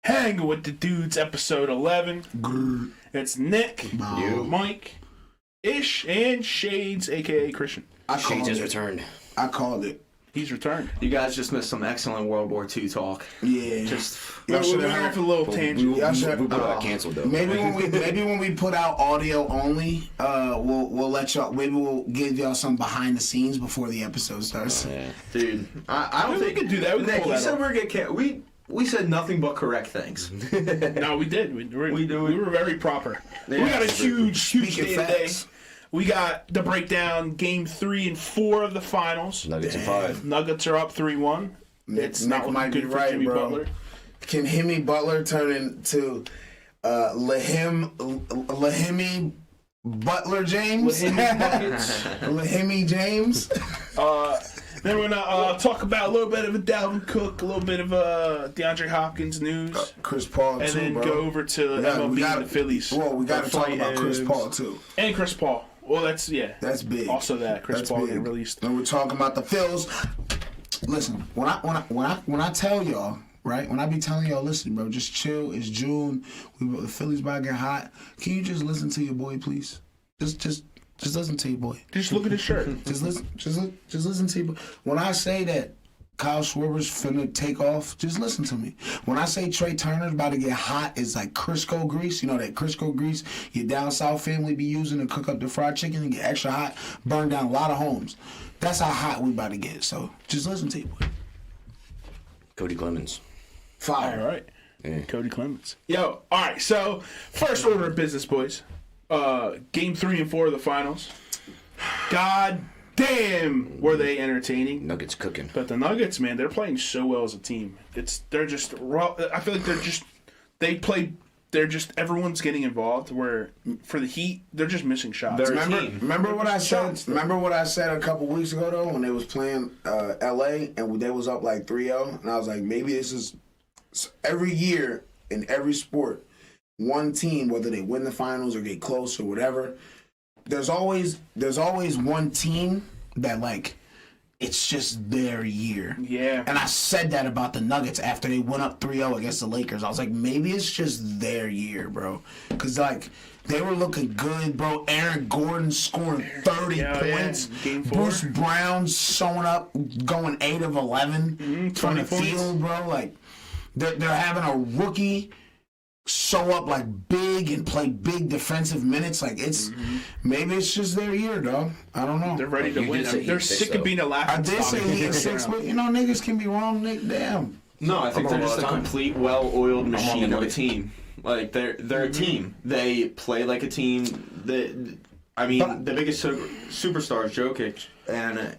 Hanging with the Dudes, episode 11. It's Nick, Mike, Ish, and Shades, a.k.a. Christian. Shades has returned. I called it. He's returned. You guys just missed some excellent World War II talk. Yeah. We went off a little tangent. We got canceled though. Maybe when we put out audio only, we'll let y'all. Maybe we'll give y'all some behind the scenes before the episode starts. Yeah. Dude, I don't think we could do that. We Nick, pull you that said off. we're gonna get we said nothing but correct things. No, we did. We were very proper. Yeah. We got a huge day today. Facts. We got the breakdown, game 3 and 4 of the finals. Nuggets in 5. Nuggets are up 3-1. It's not looking good for Jimmy Butler. Can Jimmy Butler turn into Lahimi Butler James? Lahimi James? Then we're gonna talk about a little bit of a Dalvin Cook, a little bit of DeAndre Hopkins news, Chris Paul and too, then bro. go over to MLB and the Phillies. Well, we got to talk about Chris Paul too. And Chris Paul. Well, that's big. Also, that Chris Paul getting released. And we're talking about the Phils. Listen, when I tell y'all, right? When I be telling y'all, listen, bro, just chill. It's June. The Phillies about to get hot. Can you just listen to your boy, please? Just listen to your boy. Just look at his shirt. Just listen to your boy. When I say that Kyle Schwarber's finna take off, just listen to me. When I say Trey Turner's about to get hot, it's like Crisco grease. You know that Crisco grease your down south family be using to cook up the fried chicken and get extra hot, burn down a lot of homes. That's how hot we about to get. So just listen to your boy. Cody Clemens. Fire. All right. Yeah. Cody Clemens. Yo, all right. So, first order of business, boys. Game 3 and 4 of the finals. God damn, were they entertaining. Nuggets cooking. But the Nuggets, man, they're playing so well as a team. They're just raw. I feel like everyone's getting involved. Where for the Heat, they're just missing shots. Remember what I said? Remember what I said a couple weeks ago though when they was playing LA and they was up like 3-0, and I was like, maybe this is every year in every sport, one team, whether they win the finals or get close or whatever, there's always one team that like it's just their year. Yeah. And I said that about the Nuggets after they went up 3-0 against the Lakers. I was like, maybe it's just their year, bro. Because, like, they were looking good, bro. Aaron Gordon scoring 30 points. Game 4. Bruce Brown showing up, going 8 of 11 from the field, bro. Like, they're having a rookie show up like big and play big defensive minutes. Like maybe it's just their year, dog. I don't know. They're ready to win. They're sick of being a laughing I did say Heat 6, but niggas can be wrong, Nick. Damn. No, I think they're just a complete, well-oiled machine of a team. Like they're a team. They play like a team. The biggest superstar is Jokic, and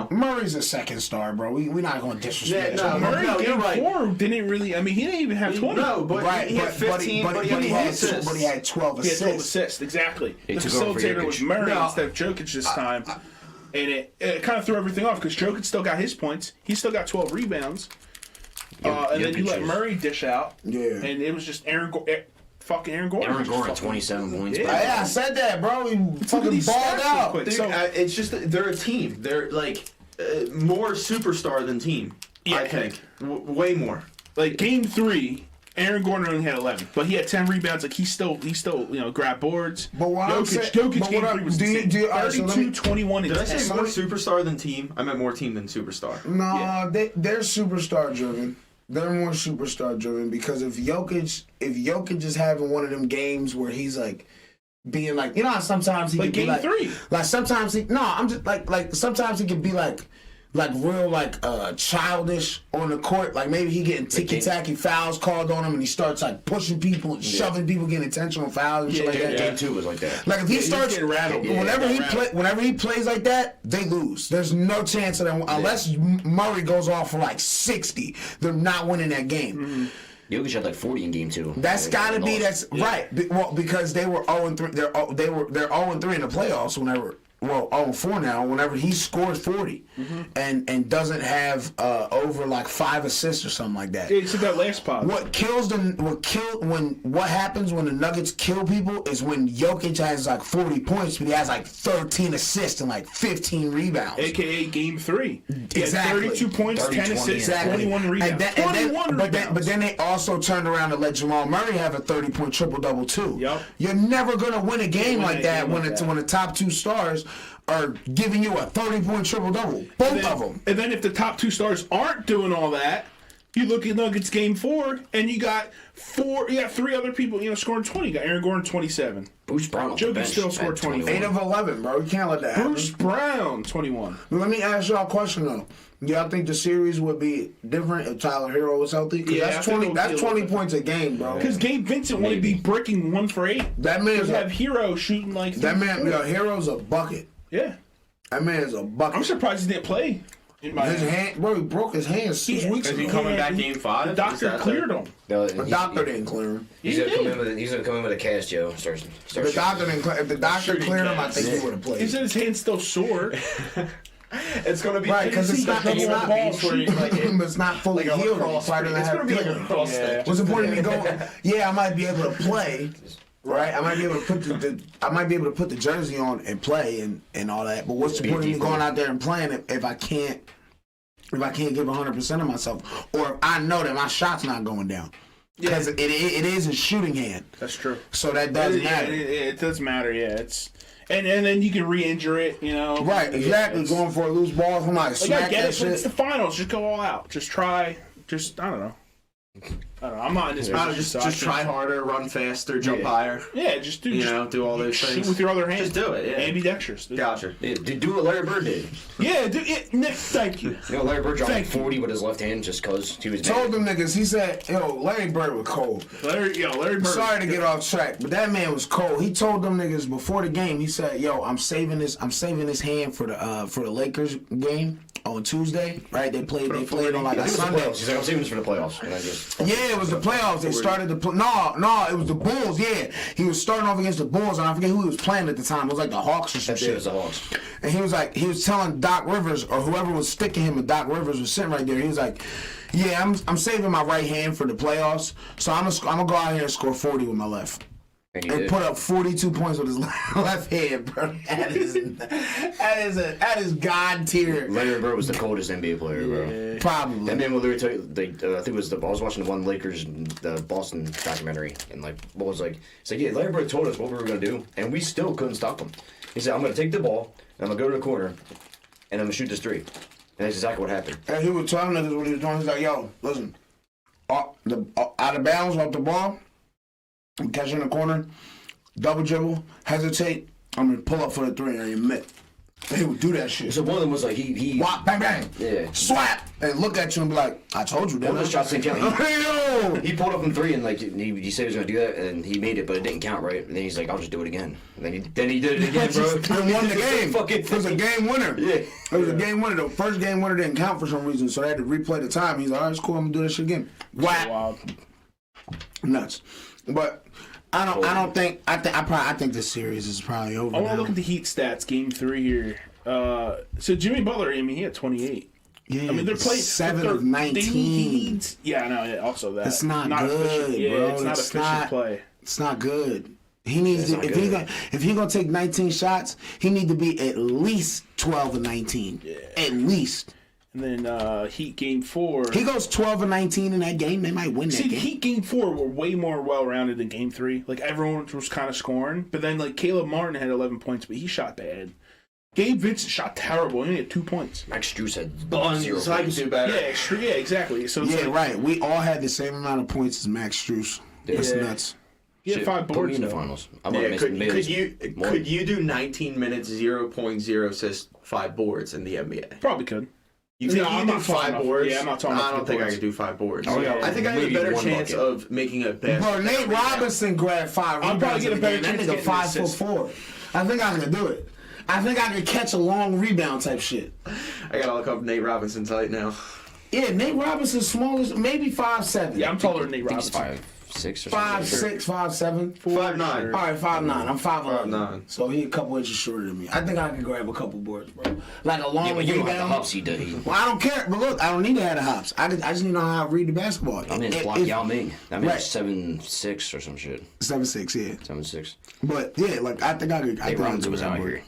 Murray's a second star, bro. We're not going to disrespect him. Murray game 4 didn't really. I mean, he didn't even have 20. No, but he had 15. But he had 12 assists. He had 12 assists, exactly. The facilitator was Murray instead of Jokic this time. And it kind of threw everything off because Jokic still got his points. He still got 12 rebounds. And then you let Murray dish out. Yeah. And it was just Aaron Gordon. Aaron Gordon 27 points. Yeah, I said that, bro. He fucking balled out. Dude, it's just they're a team. They're like more superstar than team. Yeah. I think way more. Like game 3. Aaron Gordon only had 11, but he had 10 rebounds. Like he still grabbed boards. But what Jokic game 3 was 32, 21, and 10. Did I say more superstar than team? I meant more team than superstar. No, they're superstar driven. They're more superstar driven because if Jokic is having one of them games where he's like being like, you know how sometimes he like can game be 3. Like sometimes I'm just like sometimes he can be like real childish on the court. Like maybe he getting ticky-tacky fouls called on him and he starts like pushing people and shoving people, getting intentional fouls and shit like that. Game 2 was like that. Like if he starts rattled. Whenever he plays like that, they lose. There's no chance of them unless Murray goes off for like 60. They're not winning that game. Mm-hmm. Jokic had like 40 in game 2. That's right. Well, because they were 0-3. They're 0-3 in the playoffs. Whenever well, 0-4 now. Whenever he scores 40 and doesn't have over like 5 assists or something like that. Yeah, you said that last pod. What happens when the Nuggets kill people is when Jokic has like 40 points, but he has like 13 assists and like 15 rebounds. AKA Game 3. Exactly. 32 points, 30, 10 assists, 20, 21 rebounds. But then they also turned around and let Jamal Murray have a 30-point triple-double too. Yep. You're never gonna win a game like that when the top 2 stars are giving you a 30-point triple-double. Both of them. And then if the top 2 stars aren't doing all that, you look at Nuggets Game 4, and you got 3 other people, scoring 20. You got Aaron Gordon, 27. Bruce Brown off the Jokic bench still scored 21. 8 of 11, bro. You can't let that happen. Bruce Brown, 21. Let me ask y'all a question though. Y'all think the series would be different if Tyler Hero was healthy? Yeah, that's 20. That's 20 points a game, bro. Because Gabe Vincent would be breaking 1 for 8. That man's have Hero shooting like that man. Hero's a bucket. Yeah. That man is a bucket. I'm surprised he didn't play. His hand, bro, he broke his hand 6 weeks Is ago. he coming back Game 5? The doctor cleared him. No, The doctor didn't clear him. He's gonna come in with a cast, Joe. Start The doctor didn't clear. If the doctor cleared him, I think he would have He played. said his hand's still sore. It's gonna be Right, because it's not fully like a healed. lacrosse. Probably doesn't It's have gonna be like a feeling. cross stick. What's the point of me going? Yeah, I might be able to play. Right, I might be able to put the jersey on and play and all that. But what's the point of me going out there and playing if I can't give 100% of myself, or if I know that my shot's not going down? Because it is a shooting hand. That's true. So that doesn't matter. It does matter. Yeah, it's and then you can re-injure it. Right, exactly. Going for a loose ball, somebody smack that shit. It's the finals. Just go all out. Just try. I don't know. I'm not in this position. Just try harder, run faster, jump higher. Yeah, just do. Do all those things. Shoot with your other hand. Just do it. Yeah. Ambidextrous. Gotcha. Yeah, do what Larry Bird did. Yeah, Nick, thank you. Larry Bird dropped 40 with his left hand just because he was Told them niggas, he said, Larry Bird was cold. Larry Bird. Sorry to get off track, but that man was cold. He told them niggas before the game, he said, I'm saving this hand for the Lakers game on Tuesday, right? They played on like a Sunday. He's like, I'm saving this for the playoffs. And It was the playoffs. They started to play. No, it was the Bulls. Yeah, he was starting off against the Bulls, and I forget who he was playing at the time. It was like the Hawks or some shit. It was the Hawks. And he was telling Doc Rivers or whoever was sticking him, and Doc Rivers was sitting right there. He was like, "Yeah, I'm saving my right hand for the playoffs, so I'm gonna go out here and score 40 with my left." And put up 42 points with his left hand, bro. That is God tier. Larry Bird was the coldest NBA player, bro. Probably. That man will literally tell you, I think it was I was watching the one Lakers, the Boston documentary, and what was like, it's like, yeah, Larry Bird told us what we were going to do, and we still couldn't stop him. He said, I'm going to take the ball, and I'm going to go to the corner, and I'm going to shoot this 3. And that's exactly what happened. And he was telling niggas what he was doing. He's like, yo, listen, out of bounds off the ball, catch in the corner, double dribble, hesitate, I'm going to pull up for the 3 and you admit. He would do that shit. So one of them was like, he whop, bang, bang, swap, and look at you and be like, I told you that. One of those shots didn't count. He pulled up from 3 and he said he was going to do that, and he made it, but it didn't count right. And then he's like, I'll just do it again. And then he did it again, bro. And won the game. It was a game winner. Yeah. It was a game winner. The first game winner didn't count for some reason, so they had to replay the time. He's like, all right, it's cool, I'm going to do this shit again. Whap. Nuts. But I think this series is probably over. I want to look at the Heat stats, Game 3 here. So Jimmy Butler, he had 28. Yeah, I mean, they're playing 7 of 19. Yeah, I know. Also that. It's not good, efficient. bro. Yeah, it's not efficient play. It's not good. He needs to, if he's gonna take 19 shots, he need to be at least 12 of 19. Yeah. At least. And then Heat Game 4. He goes 12 of 19 in that game. They might win that game. Heat Game 4 were way more well-rounded than Game 3. Like, everyone was kind of scoring. But then, Caleb Martin had 11 points, but he shot bad. Gabe Vincent shot terrible. He only had 2 points. Max Strus had 0 so I can do better. Yeah, exactly. So it's right. We all had the same amount of points as Max Strus. That's nuts. He had 5 boards in the finals. Could you do 19 minutes, 0.0 assists, 5 boards in the NBA? Probably could. You think you do 5 boards? Yeah, I'm not talking about I don't think I could do 5 boards. Oh, yeah. I think I have a better chance of making a best. Bro, Nate Robinson grabbed 5 rebounds. I'll probably get a better chance of 5'4". I think I can do it. I think I can catch a long rebound type shit. I gotta look up Nate Robinson's height now. Yeah, Nate Robinson's smallest, maybe 5'7". Yeah, I'm taller than Nate Robinson. 5'6" or something. 5'6", 5'7", 5'9". All right, 5'9". I'm 5'11". 5'9". So he a couple inches shorter than me. I think I can grab a couple boards, bro. Like a long Yeah, but you don't have the rebound. hops he did. Well, I don't care. But look, I don't need to have the hops. I just need to know how to read the basketball. I mean, it's block Yao Ming. That means Right. 7'6" or some shit. 7'6", yeah. 7'6". But yeah, like I think I could. Hey, Ronzo was out here.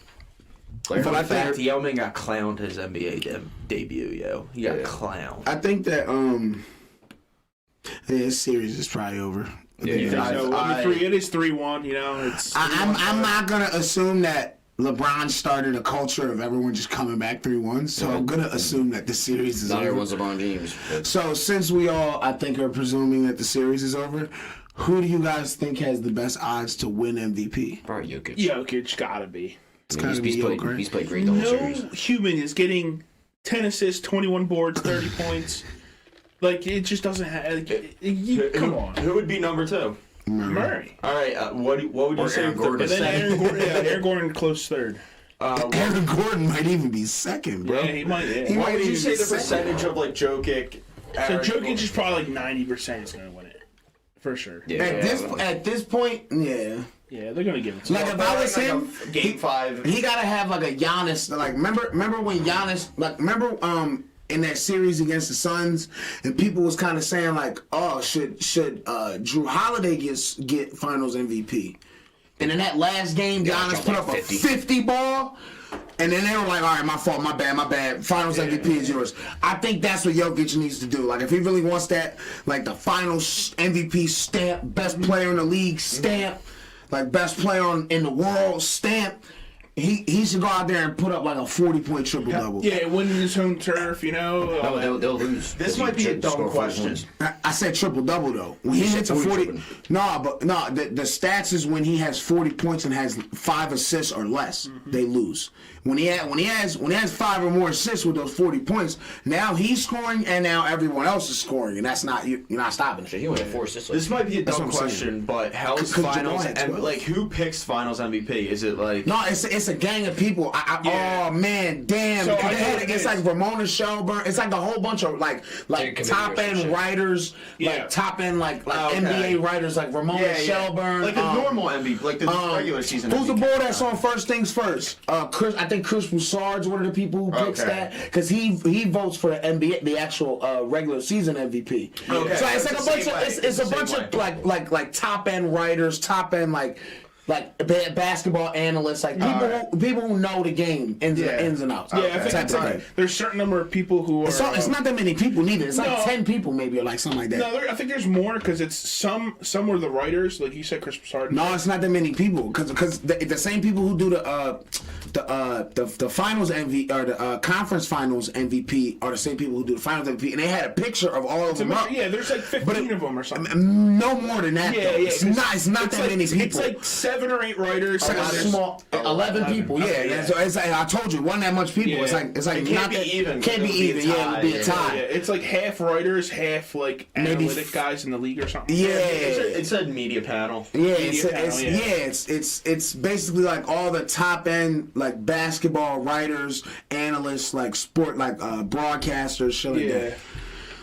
But I In fact, think Yao Ming got clowned his NBA debut, yo. He got clowned. I think that this series is probably over. Yeah, You think so? I mean, it is 3-1. You know, it's. I'm not gonna assume that LeBron started a culture of everyone just coming back 3-1. So I'm gonna assume that the series is Not over. everyone's LeBron James. So since we all, I think, are presuming that the series is over, who do you guys think has the best odds to win MVP? Probably Jokic. Jokic gotta be. It's gotta be Jokic. He's played great the whole No series. human is getting 10 assists, 21 boards, 30 points. Like, it just doesn't have. Like, come on. Who would be number 2? Murray. All right, what would you Or say? Aaron Gordon. And then Aaron Gordon, Aaron Gordon close third. Aaron Gordon might even be second, bro. Yeah, he might. Yeah. He What might would you even say be the second. percentage of like Jokic? So Aaron Jokic Gordon? is probably like 90% is going to win it. For sure. Yeah. At this point, yeah. Yeah, they're going to give it to Like him. if I was him, Game 5. he gotta have like a Giannis. Like remember when Giannis, like remember in that series against the Suns, and people was kind of saying like, oh, should Drew Holiday get Finals MVP? And in that last game, Giannis put up a 50 ball. And then they were like, all right, my fault, my bad. Finals MVP is yours. I think that's what Jokic needs to do. Like, if he really wants that, like, the finals MVP stamp, best player in the league stamp, like, best player in the world stamp, he should go out there and put up, like, a 40-point triple-double. Yeah, winning his home turf, you know. No, they'll lose. This might be a dumb question. I said triple-double, though. When he hits a 40... The stats is when he has 40 points and has 5 assists or less, they lose. When he has 5 or more assists with those 40 points, now he's scoring and now everyone else is scoring, and that's not you're not stopping it. He only had 4 assists. This might be a dumb what I'm saying. question, but how's 'Cause Jamal finals had and 12. like who picks finals MVP? Is it like No, it's a gang of people. Yeah. Oh man, damn! So Because I know it's like Ramona Shelburne. It's like a whole bunch of like committee top or some end shit. writers, Yeah. like top end like Okay. NBA writers like Ramona Shelburne, like a normal MVP, like the regular season? Who's the MVP? boy that's on First Things First? I think Chris Broussard's one of the people who picks Okay. that because he votes for the NBA, the actual regular season MVP. Okay. So it's like It's a the bunch same of way. it's It's a the bunch same of way. like top end writers, top end like basketball analysts, like people who know the game ins and outs. Yeah, I think Type it's of like, thing. there's a certain number of people who are. It's not that many people neither. It's like No. 10 people maybe or like something like that. No, I think there's more because it's some were the writers, like you said, Chris Broussard. No, it's not that many people because the same people who do the finals MVP or the conference finals MVP are the same people who do the finals MVP, and they had a picture of all of them up. Yeah, there's like 15 of them or something. No more than that. Yeah, though. yeah. It's not that like, many people. It's like 7 or 8 writers. It's like a small 11 people. Yeah, Okay, yeah. So it's like I told you, wasn't that much people. Yeah. It's like It can't not be that even, Can't be it'll be a even. Yeah, it'll be a tie. tie. Yeah, it's like half writers, half like Maybe analytic guys in the league or something. Yeah. It said media panel. Yeah, Media it's basically like all the top end like basketball writers, analysts, like sport, like broadcasters, shit like that.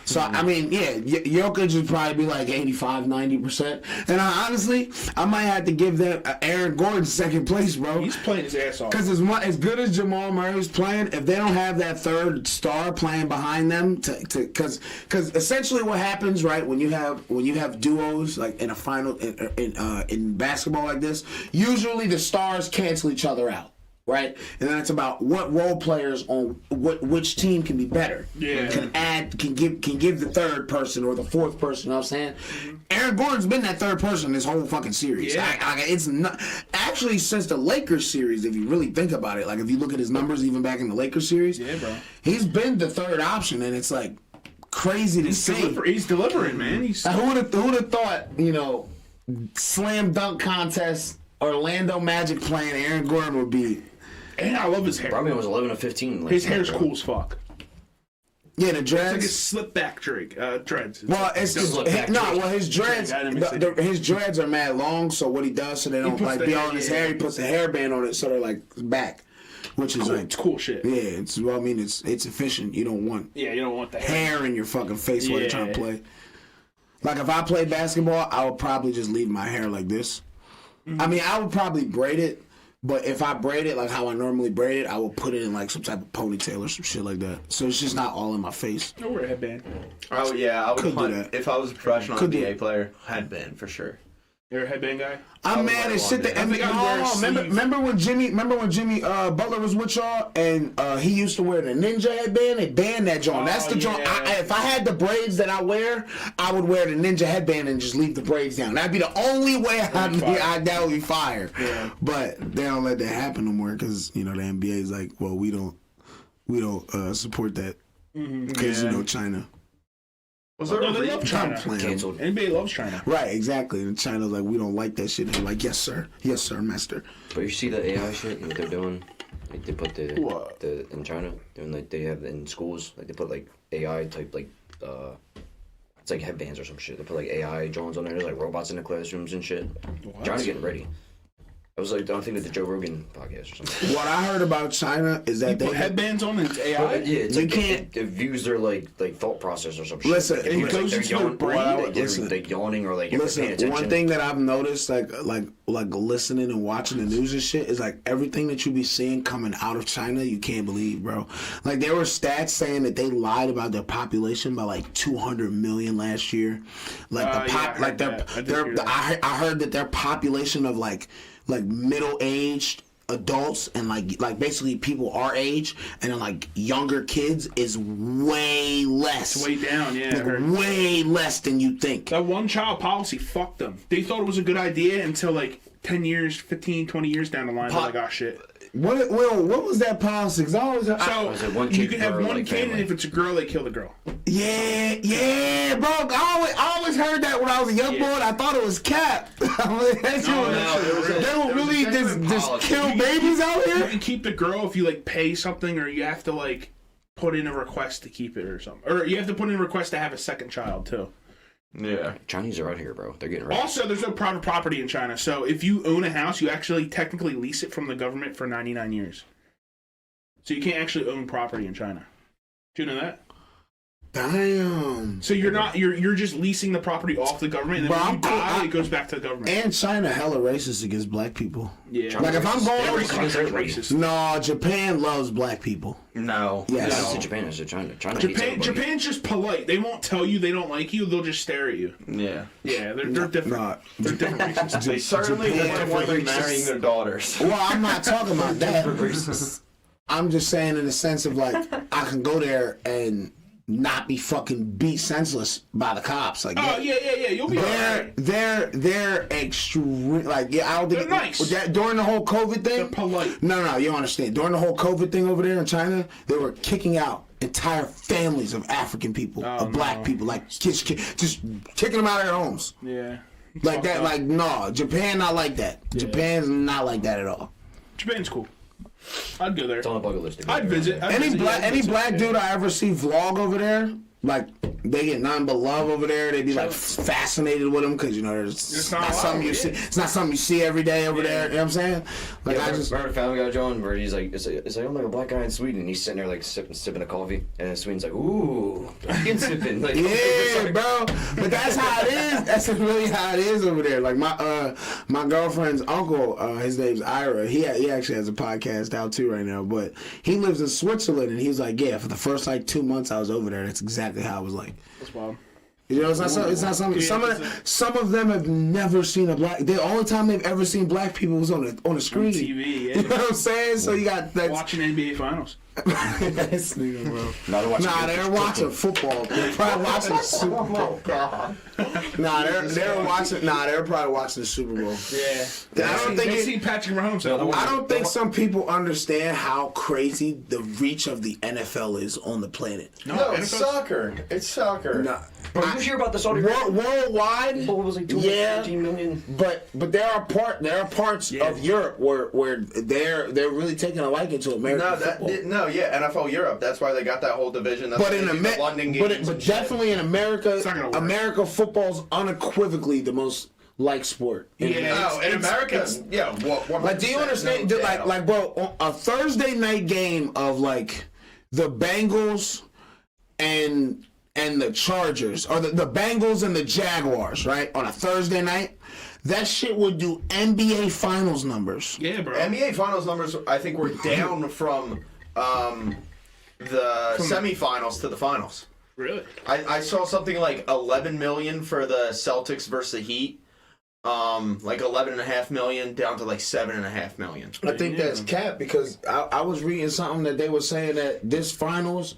So I mean, Jokic would probably be like 85-90%, and honestly, I might have to give them Aaron Gordon second place, bro. He's playing his ass off. Because as good as Jamal Murray's playing, if they don't have that third star playing behind them, because essentially what happens, right, when you have duos like in a final in basketball like this, usually the stars cancel each other out. Right, and then it's about what role players on which team can be better. Yeah, can give the third person or the fourth person. You know what I'm saying? Mm-hmm. Aaron Gordon's been that third person this whole fucking series. Yeah, it's not actually since the Lakers series. If you really think about it, like if you look at his numbers, even back in the Lakers series, yeah, bro, he's been the third option, and it's like crazy to see. He's delivering, man. Who would have thought? You know, slam dunk contest, Orlando Magic playing Aaron Gordon would be. And I love his hair. Probably was 11 or 15. His hair's cool as fuck. Yeah, the dreads. It's like a slip back dreads. Well, it's just his dreads. His dreads are mad long, so what he does so they don't like be on his hair, he puts a hairband on it so they're like back, which is cool. like It's cool shit. Yeah, it's efficient. You don't want the hair in your fucking face while you're trying to play. Like if I played basketball, I would probably just leave my hair like this. Mm-hmm. I mean, I would probably braid it, but if I braid it like how I normally braid it, I would put it in like some type of ponytail or some shit like that. So it's just not all in my face. Or wear a headband. Oh yeah, I would Could do that. if I was a professional NBA player. Headband for sure. You're a headband guy? I'm mad as shit. Remember when Jimmy Butler was with y'all and he used to wear the ninja headband? They banned that joint. That's the joint. If I had the braids that I wear, I would wear the ninja headband and just leave the braids down. That'd be the only way that would be fire. Yeah. But they don't let that happen no more because the NBA is like, well, we don't support that because China. They love China. Canceled. NBA loves China. Right, exactly. And China's like, we don't like that shit. And they're like, yes, sir, master. But you see the AI shit, what they're doing? Like they put the in China, doing like they have in schools, like they put like AI type like it's like headbands or some shit. They put like AI drones on there. There's like robots in the classrooms and shit. China's getting ready. I was like, I think that the Joe Rogan podcast or something. What I heard about China is that they put headbands on and it's AI. Yeah, it's like it views their like thought process or something. Listen, shit. It goes into their brain. They're yawning or like if they're paying attention. One thing that I've noticed, like listening and watching the news and shit, is like everything that you be seeing coming out of China, you can't believe, bro. Like there were stats saying that they lied about their population by like 200 million last year. Like I heard that their population of like middle-aged adults and like basically people our age and then like younger kids is way less. It's way down, yeah. Like, way less than you think. That one-child policy fucked them. They thought it was a good idea until like 10 years, 15, 20 years down the line. They're like, oh, shit. What was that policy? Because I always you can have one kid, and if it's a girl, they kill the girl. Yeah, bro. I always heard that when I was a young boy. And I thought it was cap. They don't really just kill babies out here. You can keep the girl if you like pay something, or you have to like put in a request to keep it or something, or you have to put in a request to have a second child too. Yeah, Chinese are out here, bro. They're getting ready. Also, there's no private property in China, so if you own a house, you actually technically lease it from the government for 99 years. So you can't actually own property in China. Do you know that? Damn. So you're just leasing the property off the government, and then when you die, it goes back to the government. And China hella racist against black people. Yeah. Like if I'm going, racist. No, Japan loves black people. No. Yes. I don't say Japan. I say China. Japan's just polite. They won't tell you they don't like you. They'll just stare at you. Yeah. Yeah, they're different. They're different races. They certainly wouldn't want them marrying their daughters. Well, I'm not talking about that. I'm just saying in the sense of like I can go there and not be fucking beat senseless by the cops. Like, yeah. You'll be alright. They're extreme. Like, I don't think they're nice. During the whole COVID thing. They're polite. No, you don't understand. During the whole COVID thing over there in China, they were kicking out entire families of African people, of black people, like kids, just kicking them out of their homes. Yeah. Like that. Like, no, Japan not like that. Yeah. Japan's not like that at all. Japan's cool. I'd go there. It's on the bucket list. I'd visit. Any black dude I ever see vlog over there, like they get nothing but love over there. They be like fascinated with them because it's not something you see. It's not something you see every day over there. You know what I'm saying? Like I just remember Family Guy John where he's like, it's like I'm like a black guy in Sweden. And he's sitting there like sipping a coffee, and Sweden's like, ooh, I'm sipping. Like, yeah, bro. But that's how it is. That's really how it is over there. Like my girlfriend's uncle, his name's Ira. He actually has a podcast out too right now. But he lives in Switzerland, and he's like, yeah, for the first like 2 months I was over there, that's exactly how it was like. That's wild. It's not something. Some of them have never seen a black. The only time they've ever seen black people was on a screen. On TV, yeah. You know what I'm saying? So you got that. Watching NBA Finals. That's nigga, bro. They're watching football. They're probably watching the Super Bowl. They're probably watching the Super Bowl. Yeah. I don't think they see Patrick Mahomes. I don't think some people understand how crazy the reach of the NFL is on the planet. No, it's soccer. It's soccer. No. Bro, you hear about the Saudi worldwide? What was like 215 million? But there are parts of Europe where they're really taking a liking to American football. NFL Europe. That's why they got that whole division. That's but in the London games, but definitely in America, America football's unequivocally the most liked sport. In America, like, do you understand? Like, bro, a Thursday night game of like the Bengals and and the Chargers, or the Bengals and the Jaguars, right, on a Thursday night, that shit would do NBA Finals numbers. Yeah, bro. NBA Finals numbers, I think, were down from the semifinals to the finals. Really? I saw something like 11 million for the Celtics versus the Heat. Like 11.5 million down to like 7.5 million. I think that's cap because I was reading something that they were saying that this finals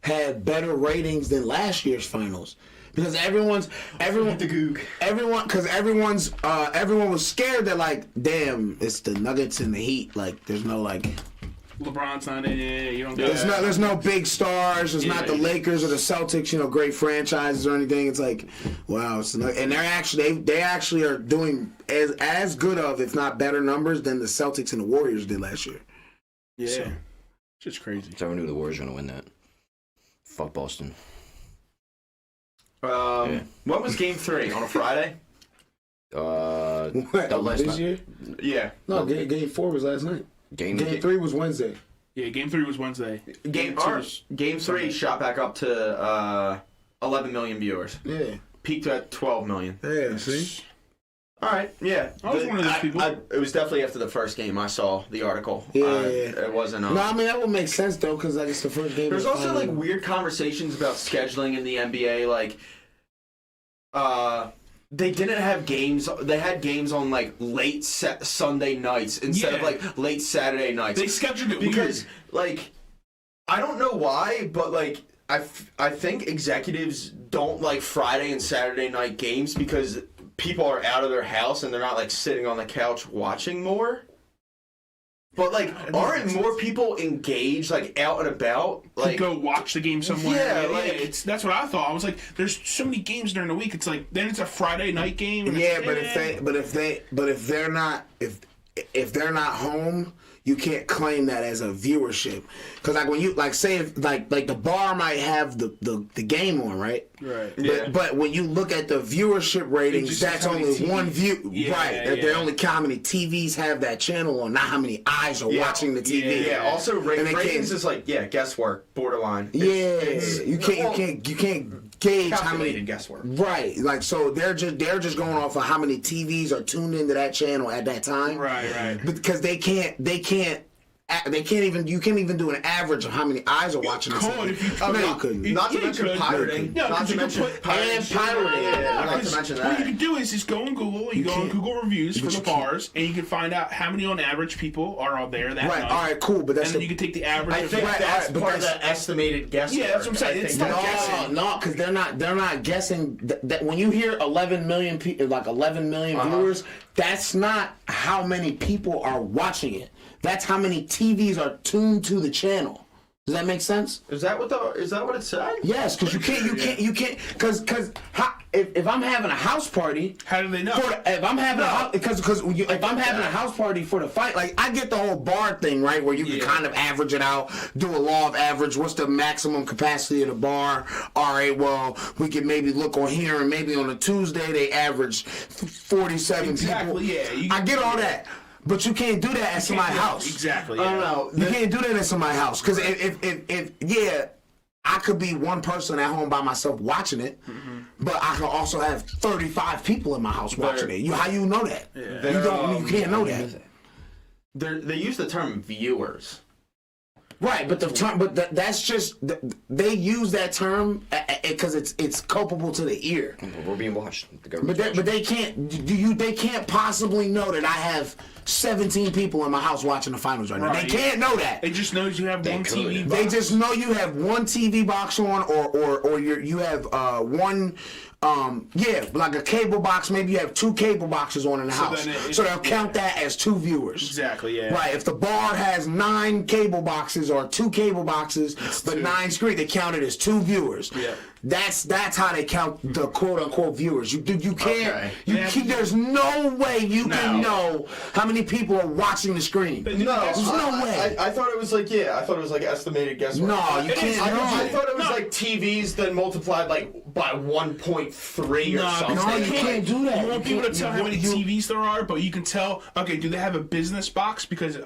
had better ratings than last year's finals because everyone was scared that like damn it's the Nuggets and the Heat, like there's no like LeBron's not in it. You don't. There's no big stars. There's not the Lakers or the Celtics. You know, great franchises or anything. It's like, wow. And they actually are doing as good of, if not better, numbers than the Celtics and the Warriors did last year. Yeah, so. Just crazy. So I knew the Warriors were gonna win that. Fuck Boston. When was Game 3? On a Friday? This year? Yeah. No, game 4 was last night. Game 3 was Wednesday. Yeah, Game 3 was Wednesday. Game 3 shot back up to 11 million viewers. Yeah. Peaked at 12 million. Yeah, see? All right, yeah. I was one of those people. It was definitely after the first game I saw the article. Yeah. It wasn't. No, I mean, that would make sense, though, because like, it's the first game. There's also like weird conversations about scheduling in the NBA. Like, they didn't have games. They had games on like late Sunday nights instead of like late Saturday nights. They scheduled it because weird. like I don't know why, but like I think executives don't like Friday and Saturday night games because people are out of their house and they're not like sitting on the couch watching more. But like, aren't more people engaged, like out and about, like go watch the game somewhere? Yeah, like that's what I thought. I was like, there's so many games during the week. It's like then it's a Friday night game. And yeah, but if they're not home, you can't claim that as a viewership. Because like when you like say if like the bar might have the game on, right? Right. But when you look at the viewership ratings, that's only one view. Right. They only count how many TVs have that channel on, not how many eyes are watching the TV. Yeah. Also, ratings is like guesswork, borderline. You can't gauge how many guesswork. Right. Like so they're just going off of how many TVs are tuned into that channel at that time. Right. Because you can't even do an average of how many eyes are watching this. You couldn't. Not to mention pirating. Not to mention pirating. Not to mention that. What you can do is just go on Google. You go on Google reviews for the bars, and you can find out how many on average people are out there that night. All right, cool. But that's and then you can take the average. I think that's part of the estimated guesswork. Yeah, that's what I'm saying. It's not guessing. No, because they're not guessing. That when you hear 11 million people, like 11 million viewers, that's not how many people are watching it. That's how many TVs are tuned to the channel. Does that make sense? Is that what it said? Yes, because you can't because if I'm having a house party, how do they know? If I'm having a house party for the fight, like I get the whole bar thing, right, where you can kind of average it out, do a law of average. What's the maximum capacity of the bar? All right, well we can maybe look on here and maybe on a Tuesday they average 47 people. Yeah, I get all that. But you can't do that at somebody's house. Exactly. I don't know. You can't do that at somebody's house. Because if I could be one person at home by myself watching it, but I can also have 35 people in my house watching it. How you know that? Yeah. You can't know that. They use the term viewers. Right, but the term, that's just they use that term because it's culpable to the ear. We're being watched. But they can't. They can't possibly know that I have 17 people in my house watching the finals right now. They can't know that. It just knows you have one TV box. They just know you have one TV box on, or you have one. Like a cable box. Maybe you have 2 cable boxes on in the house. So they'll count that as 2 viewers. Exactly, yeah. Right. If the bar has 9 cable boxes or 2 cable boxes, but 9 screens, they count it as 2 viewers. Yeah. That's how they count the quote unquote viewers. You can't. There's no way you can know how many people are watching the screen. No, there's no way. I thought it was like estimated guesswork. No, you can't. I thought it was like TVs then multiplied like by 1.3 or something. No, you can't do that. You want people to tell how many TVs there are, but you can tell. Okay, do they have a business box? Because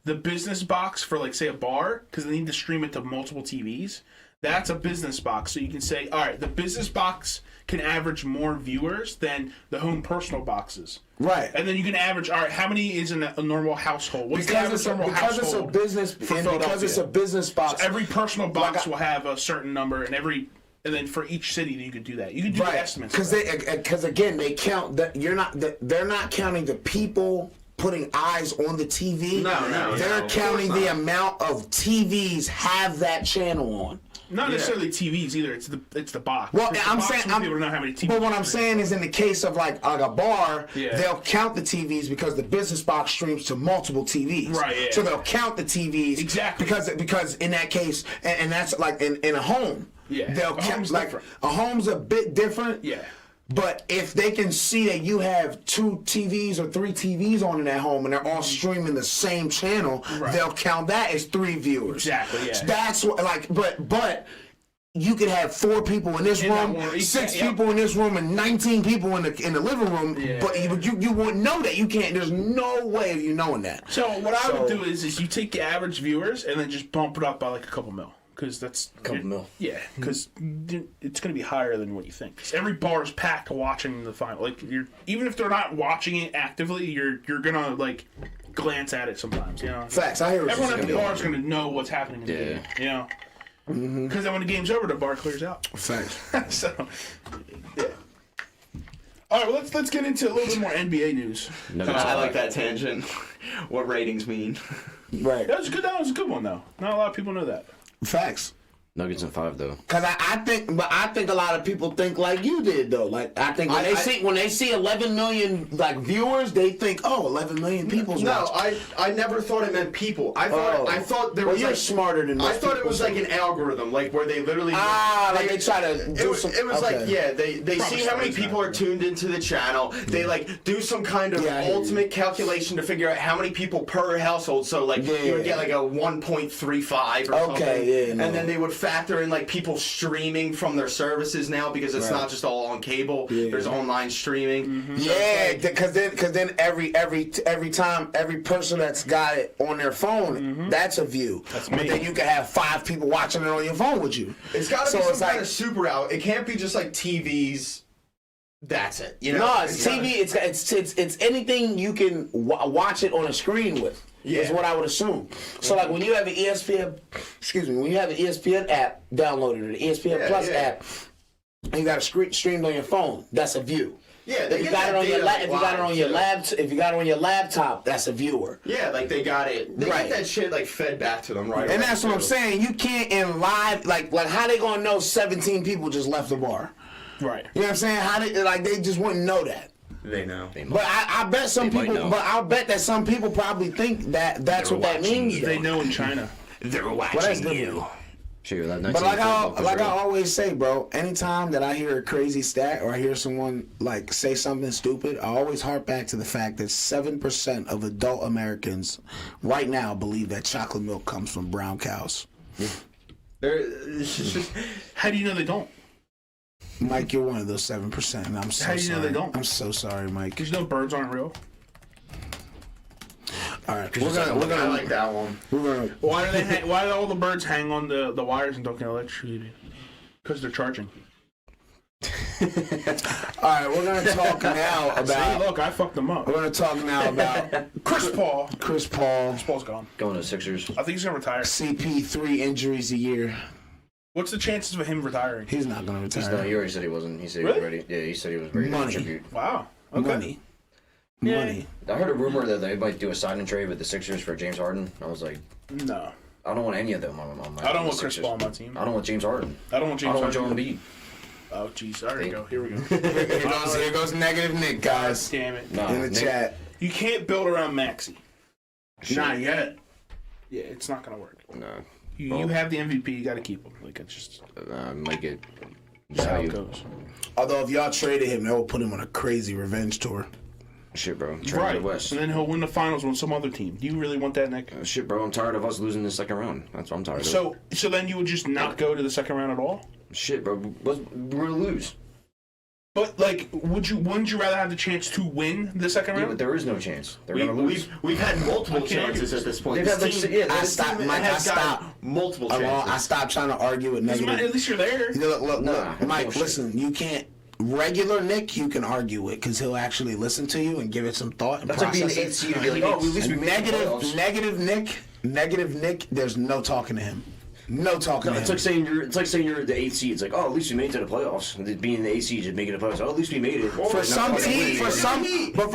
the business box for like say a bar, because they need to stream it to multiple TVs. That's a business box. So you can say, all right, the business box can average more viewers than the home personal boxes. Right. And then you can average, all right, how many is in a normal household? What's the average normal household? Because it's a business box. So every personal box will have a certain number, and then for each city you could do that. You could do the estimates. Because again, they count that they're not counting the people putting eyes on the TV. No. They're counting the amount of TVs have that channel on. Not necessarily TVs either. It's the box. Well, I'm saying people don't know how many TVs. But what I'm saying is, in the case of like a bar, they'll count the TVs because the business box streams to multiple TVs. Right. Yeah. So they'll count the TVs exactly because in that case, and that's like in a home. Yeah. They'll count like a home's a bit different. Yeah. But if they can see that you have 2 TVs or 3 TVs on in that home and they're all streaming the same channel, they'll count that as 3 viewers. Exactly. Yeah. So that's what but you could have 4 people in this room, 6 people in this room, and 19 people in the living room. Yeah. But you wouldn't know that. You can't. There's no way of you knowing that. So what I would do is you take the average viewers and then just bump it up by like a couple mil. Because that's a couple mil. Yeah, because it's going to be higher than what you think. 'Cause every bar is packed watching the final. Like even if they're not watching it actively, you're gonna like glance at it sometimes. You know. Facts. I hear. Everyone at the bar is going to know what's happening in the game. You know. Because then when the game's over, the bar clears out. Facts. So, yeah. All right, well, let's get into a little bit more NBA news. I like that tangent. What ratings mean? Right. That was good. That was a good one, though. Not a lot of people know that. Facts. Nuggets in 5 though. Cause I think a lot of people think like you did though. Like I think when they see 11 million like viewers, they think 11 million people's watching. I never thought it meant people. I thought there was you're smarter than most I thought it was like an algorithm, like where they literally they try to do some. It was like they see how many people are tuned into the channel. They like do some kind of ultimate calculation to figure out how many people per household. So like you would get like a 1.35 or something, and then they would factor in like people streaming from their services now because it's not just all on cable. There's online streaming. So because then every time every person that's got it on their phone, that's a view. But then you can have 5 people watching it on your phone with you. It's got to be some kind of super out. It can't be just like TVs. That's it. You know? No, it's TV. It's anything you can watch it on a screen with. Yeah. Is what I would assume. So like when you have an ESPN, when you have an ESPN app downloaded or the ESPN Plus app, and you got it streamed on your phone, that's a view. Yeah, if you got it on your if you got it on your if you got it on your laptop, that's a viewer. Yeah, like they got it. They get that shit like fed back to them right away. And that's what I'm saying. You can't in live like how they gonna know 17 people just left the bar? Right. You know what I'm saying? How they just wouldn't know that. They know. But I bet some people. But I'll bet that some people probably think that's what that means. They know in China. They're watching you. Sure, but like I always say, bro, anytime that I hear a crazy stat or I hear someone like say something stupid, I always harp back to the fact that 7% of adult Americans right now believe that chocolate milk comes from brown cows. How do you know they don't? Mike, you're one of those 7%, and I'm so sorry. How do you know they don't? I'm so sorry, Mike. Because you know birds aren't real. All right, we're gonna like that one. Why do all the birds hang on the wires and don't get electricity? Because they're charging. All right, we're gonna talk now about. See, look, I fucked them up. We're gonna talk now about Chris Paul. Chris Paul's gone. Going to the Sixers. I think he's gonna retire. CP3 injuries a year. What's the chances of him retiring? He's not gonna retire. No, he already said he wasn't. He said he was ready. Yeah, he said he was ready to contribute. Wow. Okay. Money. I heard a rumor that they might do a sign and trade with the Sixers for James Harden. I was like, no. I don't want any of them on my I don't want Chris Paul on my team. I don't want James Harden. I don't want James Harden. I don't want Joel Embiid. Oh, jeez. All right, here we go. Here goes negative Nick, guys. Damn it. In the chat. You can't build around Maxey. Not yet. Yeah, it's not going to work. No. You have the MVP. You got to keep him. Like, it's just... might get... Just how it goes. Although, if y'all traded him, that would put him on a crazy revenge tour. Shit, bro. Right. The West. And then he'll win the finals on some other team. Do you really want that, Nick? Shit, bro. I'm tired of us losing the second round. That's what I'm tired of. So then you would just not go to the second round at all? Shit, bro. We're going to lose. But like, wouldn't you rather have the chance to win the second round? But there is no chance. They're gonna lose. We've had multiple chances at this point. I stopped multiple chances. I stopped trying to argue with negative. At least you're there. Look, Mike, listen, you can't. Regular Nick, you can argue with because he'll actually listen to you and give it some thought and That's like being process the 8th seed and be like, oh, at least we made the playoffs. Negative Nick. There's no talking to him. No talking to him. It's like saying you're the 8th seed. It's like, oh, at least we made it to the playoffs. Being the 8th seed, just making the playoffs. Oh, at least we made it. For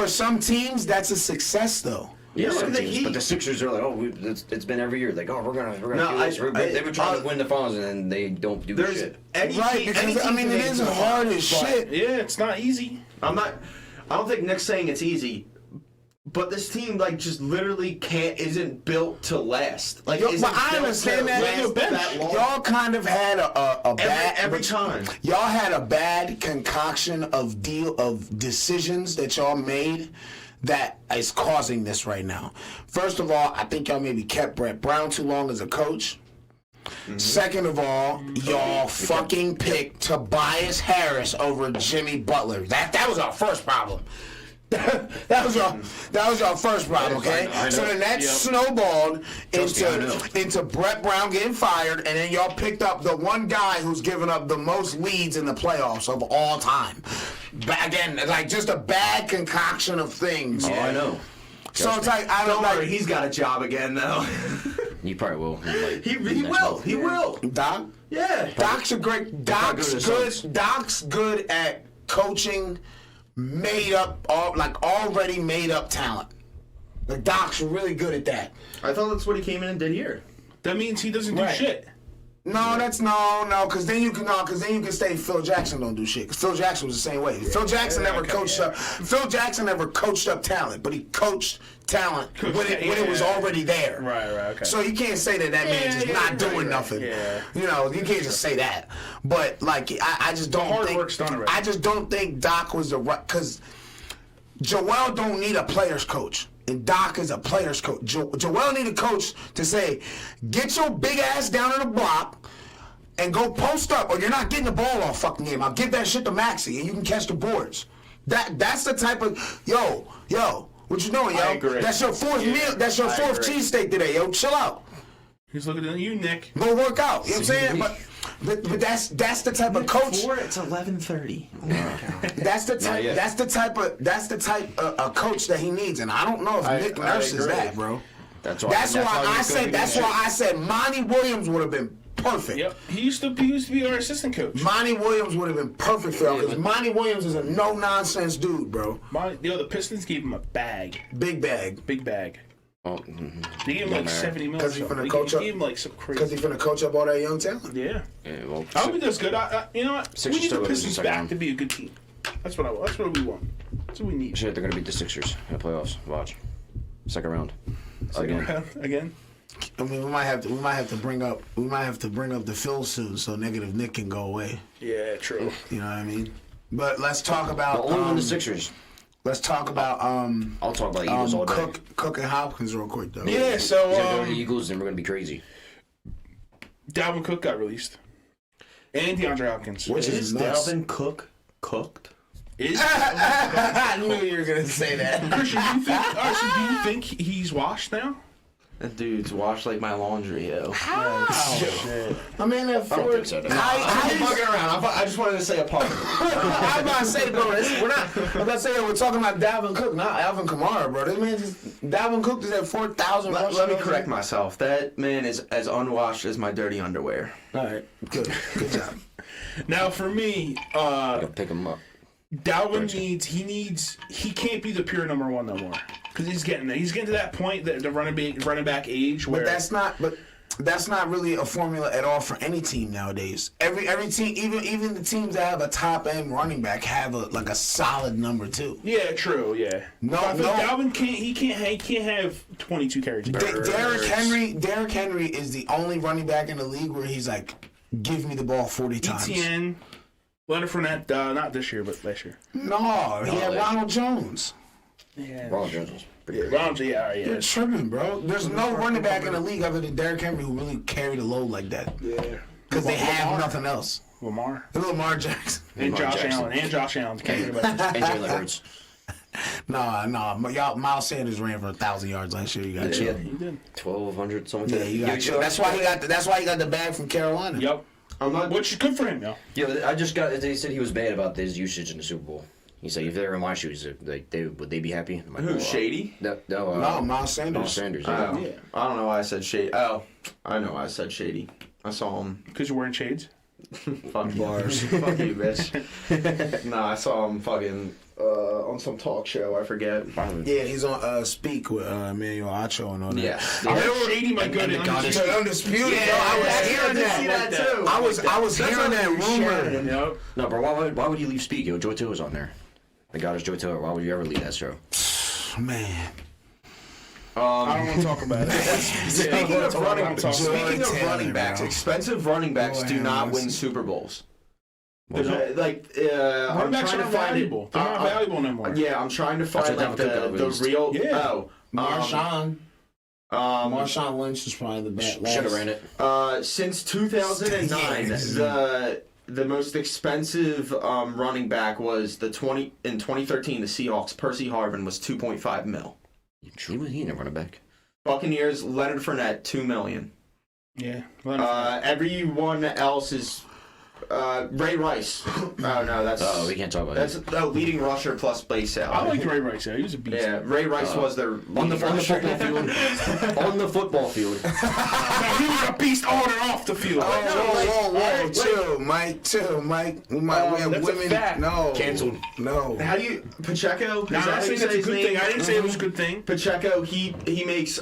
some teams, that's a success though. Yeah, some teams, but the Sixers are like, oh, it's been every year. Like, oh, we're gonna do this. They've been trying to win the finals, and then they don't do shit. Right, because I mean, it is hard as shit. Yeah, it's not easy. I don't think Nick's saying it's easy. But this team, like, just literally isn't built to last. Like, I understand that. Y'all kind of had a bad every time. Y'all had a bad concoction of decisions that y'all made that is causing this right now. First of all, I think y'all maybe kept Brett Brown too long as a coach. Mm-hmm. Second of all, y'all fucking picked Tobias Harris over Jimmy Butler. That was our first problem. that was your first problem, okay? So then that snowballed into Brett Brown getting fired, and then y'all picked up the one guy who's given up the most leads in the playoffs of all time. Again, like just a bad concoction of things. Oh, I know. So it's like don't worry, he's got a job again though. He probably will. He will. He will. Doc? Yeah. Doc's good at coaching already made up talent. The Doc's really good at that. I thought that's what he came in and did here. That means he doesn't do shit. No, because then you can say Phil Jackson don't do shit. Because Phil Jackson was the same way. Phil Jackson never coached up talent, but he coached talent when it was already there. Right, okay. So you can't say that man's just not doing nothing. Yeah. You know, you can't just say that. But like, I just don't hard think. Work's done already. I just don't think Doc was the right, because Joel don't need a player's coach. And Doc is a player's coach. Joel need a coach to say, get your big ass down in the block and go post up, or you're not getting the ball all fucking game. I'll give that shit to Maxey, and you can catch the boards. That's the type of yo, what you doing, yo? I agree. That's your fourth meal. That's your fourth cheesesteak today, yo. Chill out. He's looking at you, Nick. Go work out. You know what I'm saying? But that's the type of coach. It's 11:30. That's the type of coach that he needs, and I don't know if Nick nurses that, bro. That's why I said Monty Williams would have been perfect. Yep, he used to be our assistant coach. Monty Williams would have been perfect for him because Monty Williams is a no nonsense dude, bro. The Pistons gave him a bag. Big bag. Oh, they gave him like $70 million. Because he's finna coach up. They gave him like some crazy. Because he's finna coach up all that young talent. Yeah. I hope he does good. You know what? We need the Pistons back to be a good team. That's what we want. That's what we need. Shit, they're gonna beat the Sixers in the playoffs. Watch. Second round. Again. I mean, we might have to bring up the Phil soon so negative Nick can go away. Yeah, true. You know what I mean? But let's talk about only the Sixers. Let's talk about I'll talk about Eagles all day. Cook and Hopkins real quick though. Yeah, so he's gonna go to the Eagles and we're gonna be crazy. Dalvin Cook got released. And DeAndre Hopkins. Which is Dalvin Cook cooked? I knew you were gonna say that. Christian, do you think he's washed now? That dude's washed like my laundry, yo. Shit. I mean, I don't think so. I'm fucking around. I just wanted to say a part. I'm about to say, bro, we're talking about Dalvin Cook, not Alvin Kamara, bro. This man Dalvin Cook is at 4,000. Let me correct myself. That man is as unwashed as my dirty underwear. All right, good job. Now for me, I'll pick him up. Dalvin he can't be the pure number one no more because he's getting there. He's getting to that point, the running back age where. But that's not really a formula at all for any team nowadays. Every team, even the teams that have a top end running back have a solid number two. Yeah, true. Yeah. No. Dalvin can't have 22 carries. Derrick Henry is the only running back in the league where he's like, give me the ball 40 times. ETN. Leonard Fournette, not this year, but last year. No, he had Ronald Jones. Yeah. Ronald Jones was pretty great. Ronald, yeah. You're tripping, bro. There's no running back in the league other than Derrick Henry who really carried a load like that. Yeah. Because they have nothing else. Lamar. Lamar Jackson. And Josh Allen. And Josh Allen. Can't forget about And Jalen Hurts. No. Y'all, Miles Sanders ran for 1,000 yards last year. You got chill. He did. 1,200, something like that. You got chill. That's why he got the bag from Carolina. Yep. Which is good for him, though. Yeah, they said he was bad about his usage in the Super Bowl. He said if they were in my shoes, like would they be happy? Like, who, Shady? No, Miles Sanders. Miles Sanders. Oh, Yeah. I don't know why I said Shady. Oh, I know why I said Shady. I saw him. Because you're wearing shades? Fuck bars. Fuck you, bitch. No, I saw him fucking on some talk show. I forget. Yeah, he's on Speak with Emmanuel Acho and all that. Yeah. I heard Shady might go to Undisputed. Yeah, I was hearing that too. I was hearing that rumor. Yep. No, bro, why would you leave Speak? Yo, Joy Taylor was on there. The God is Joy Taylor. Why would you ever leave that show? Man. I don't want to talk about it. Speaking of running backs, bro. expensive running backs do not win Super Bowls. I'm running backs trying aren't to find valuable. They're not valuable no more. Yeah, I'm trying to find what like Dalvin Cook the real. Yeah. Oh, Marshawn Lynch is probably the best. Should have ran it. Since 2009, the most expensive running back was in 2013. The Seahawks, Percy Harvin, was $2.5 million. He ain't a running back. Buccaneers, Leonard Fournette, $2 million. Yeah. Everyone else is Ray Rice. Oh no, that's we can't talk about that's the leading rusher plus base salary. I like Ray Rice. He was a beast. Yeah, Ray Rice was their on the rusher. football field. On the football field. No, he was a beast on and off the field. Whoa, chill, Mike. We have that's a women. fact. No, Canceled. No. How do you Pacheco? No, I'm not saying that's a good thing. I didn't say it was a good thing. Pacheco, he makes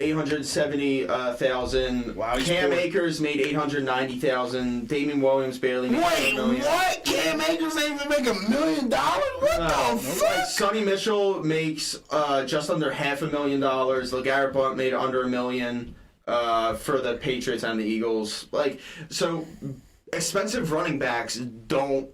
$870,000. Wow, he's Cam poor. Akers made $890,000. Damian Williams barely made Wait, $1 million. what? Cam Akers ain't even make $1 million? What the fuck? Sonny Mitchell makes just under $500,000. LeGarrette Blount made under $1 million for the Patriots and the Eagles. So expensive running backs don't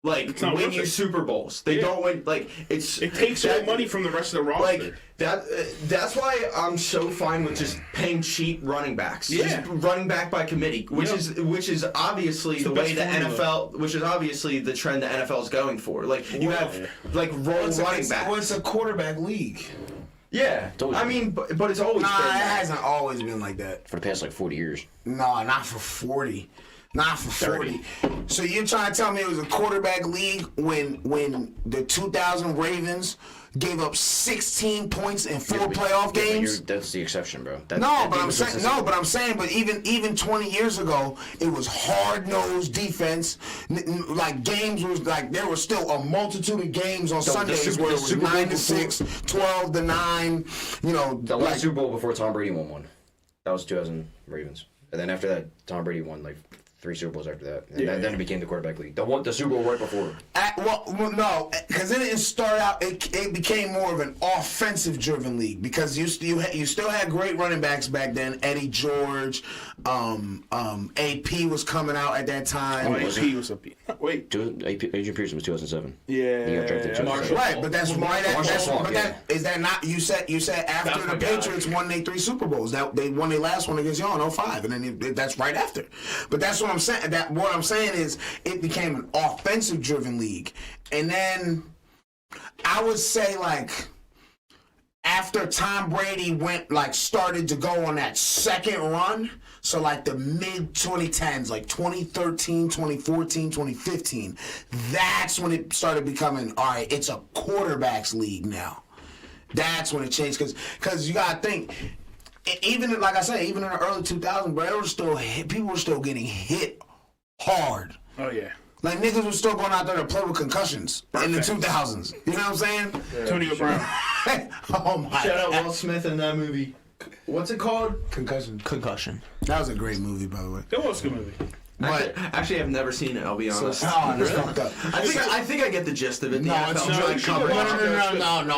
win you Super Bowls. They don't win. It takes all money from the rest of the roster. That's why I'm so fine with just paying cheap running backs. Yeah. Just running back by committee, which is obviously the way the formula. NFL, which is obviously the trend the NFL is going for. You have role running backs. Well, it's a quarterback league. Yeah, I mean, but it's always been Nah, it that. hasn't always been like that. For the past 40 years. No, not for 40. Not for 40. So you're trying to tell me it was a quarterback league when the 2000 Ravens gave up 16 points in 4 playoff games? That's the exception, bro. But I'm saying, even 20 years ago, it was hard-nosed defense. Games was there was still a multitude of games on Sundays where it was 9-6, 12-9. The last Super Bowl before Tom Brady won one. That was 2000 Ravens. And then after that, Tom Brady won 3 Super Bowls after that. And then it became the quarterback league. The Super Bowl right before. No, because it didn't start out. It became more of an offensive-driven league because you still had great running backs back then. Eddie George, AP was coming out at that time. AP was a beast. Wait. Adrian Peterson was 2007. Yeah. He got drafted in 2007. Right, but that's why. Is that not? You said after the Patriots won their 3 Super Bowls, that they won their last one against y'all in 2005, and then that's right after. But that's what I'm saying. What I'm saying is it became an offensive-driven league, and then I would say after Tom Brady started to go on that second run, so the mid 2010s, 2013, 2014, 2015, that's when it started becoming, all right, it's a quarterbacks league now. That's when it changed, because you gotta think, even like I say, even in the early 2000s, bro, people were still getting hit hard. Oh yeah. Niggas was still going out there to play with concussions in the 2000s. You know what I'm saying? Antonio Brown. Oh my! Shout out Will Smith in that movie. What's it called? Concussion. That was a great movie, by the way. It was a good movie. But Actually, I've never seen it. I'll be honest. it's fucked up. I think I get the gist of it. No,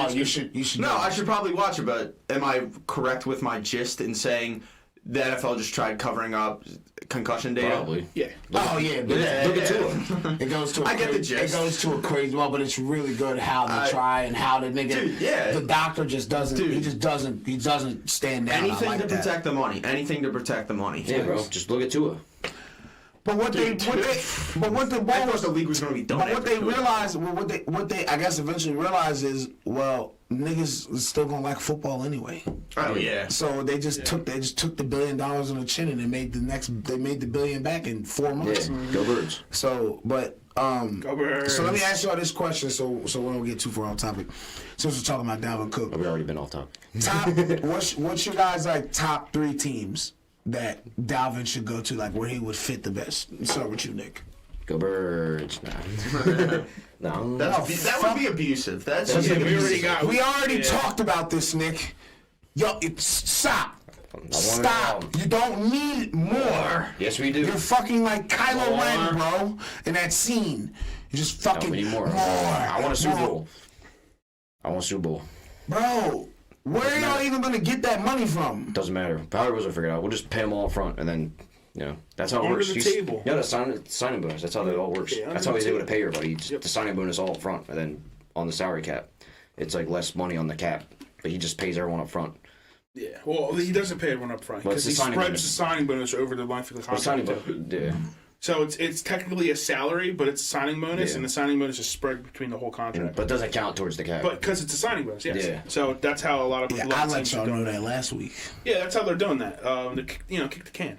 you should. No, I should probably watch it. But am I correct with my gist in saying the NFL just tried covering up concussion data? Probably. Yeah. Look at Tua. It goes to. I get the gist. It goes to a crazy well, but it's really good how they try and how the nigga. Dude, yeah. The doctor just doesn't. Dude. He just doesn't. He doesn't stand down. Anything like to that. protect the money. Anything to protect the money. Yeah, bro. Just look at Tua. But what I thought the league was going to be done. But what they realized, what they I guess eventually realized is, well, niggas is still gonna like football anyway. Oh yeah. So they just took the $1 billion on the chin and they made the $1 billion back in 4 months. Yeah, go Birds. So, but Go Birds. so let me ask you all this question, so we don't get too far off topic. Since we're talking about Dalvin Cook, We've already been off topic. what's your guys like top 3 teams that Dalvin should go to, like where he would fit the best? Let's start with you, Nick. Go Birds. No. That would be abusive. That's just We already talked about this, Nick. Yo, stop. Stop. You don't need more. Yes, we do. You're fucking like Kylo Ren, bro, in that scene. You just fucking No, we need more. I want a Super Bowl. I want a Super Bowl. Bro, where are y'all even going to get that money from? Doesn't matter. Power was figure it out. We'll just pay them all up front, and then, that's how it Under works. the table. Yeah, the signing bonus. That's how it all works. Yeah, that's how he's able to pay everybody. Just the signing bonus all up front, and then on the salary cap, it's like less money on the cap, but he just pays everyone up front. Yeah, well, he doesn't pay everyone up front because he spreads the signing bonus over the length of the contract. Yeah. So it's technically a salary, but it's a signing bonus, and the signing bonus is spread between the whole contract. But it doesn't count towards the cap. But because it's a signing bonus, yes. Yeah. So that's how a lot of I let y'all know that last week. Yeah, that's how they're doing that. Kick the can.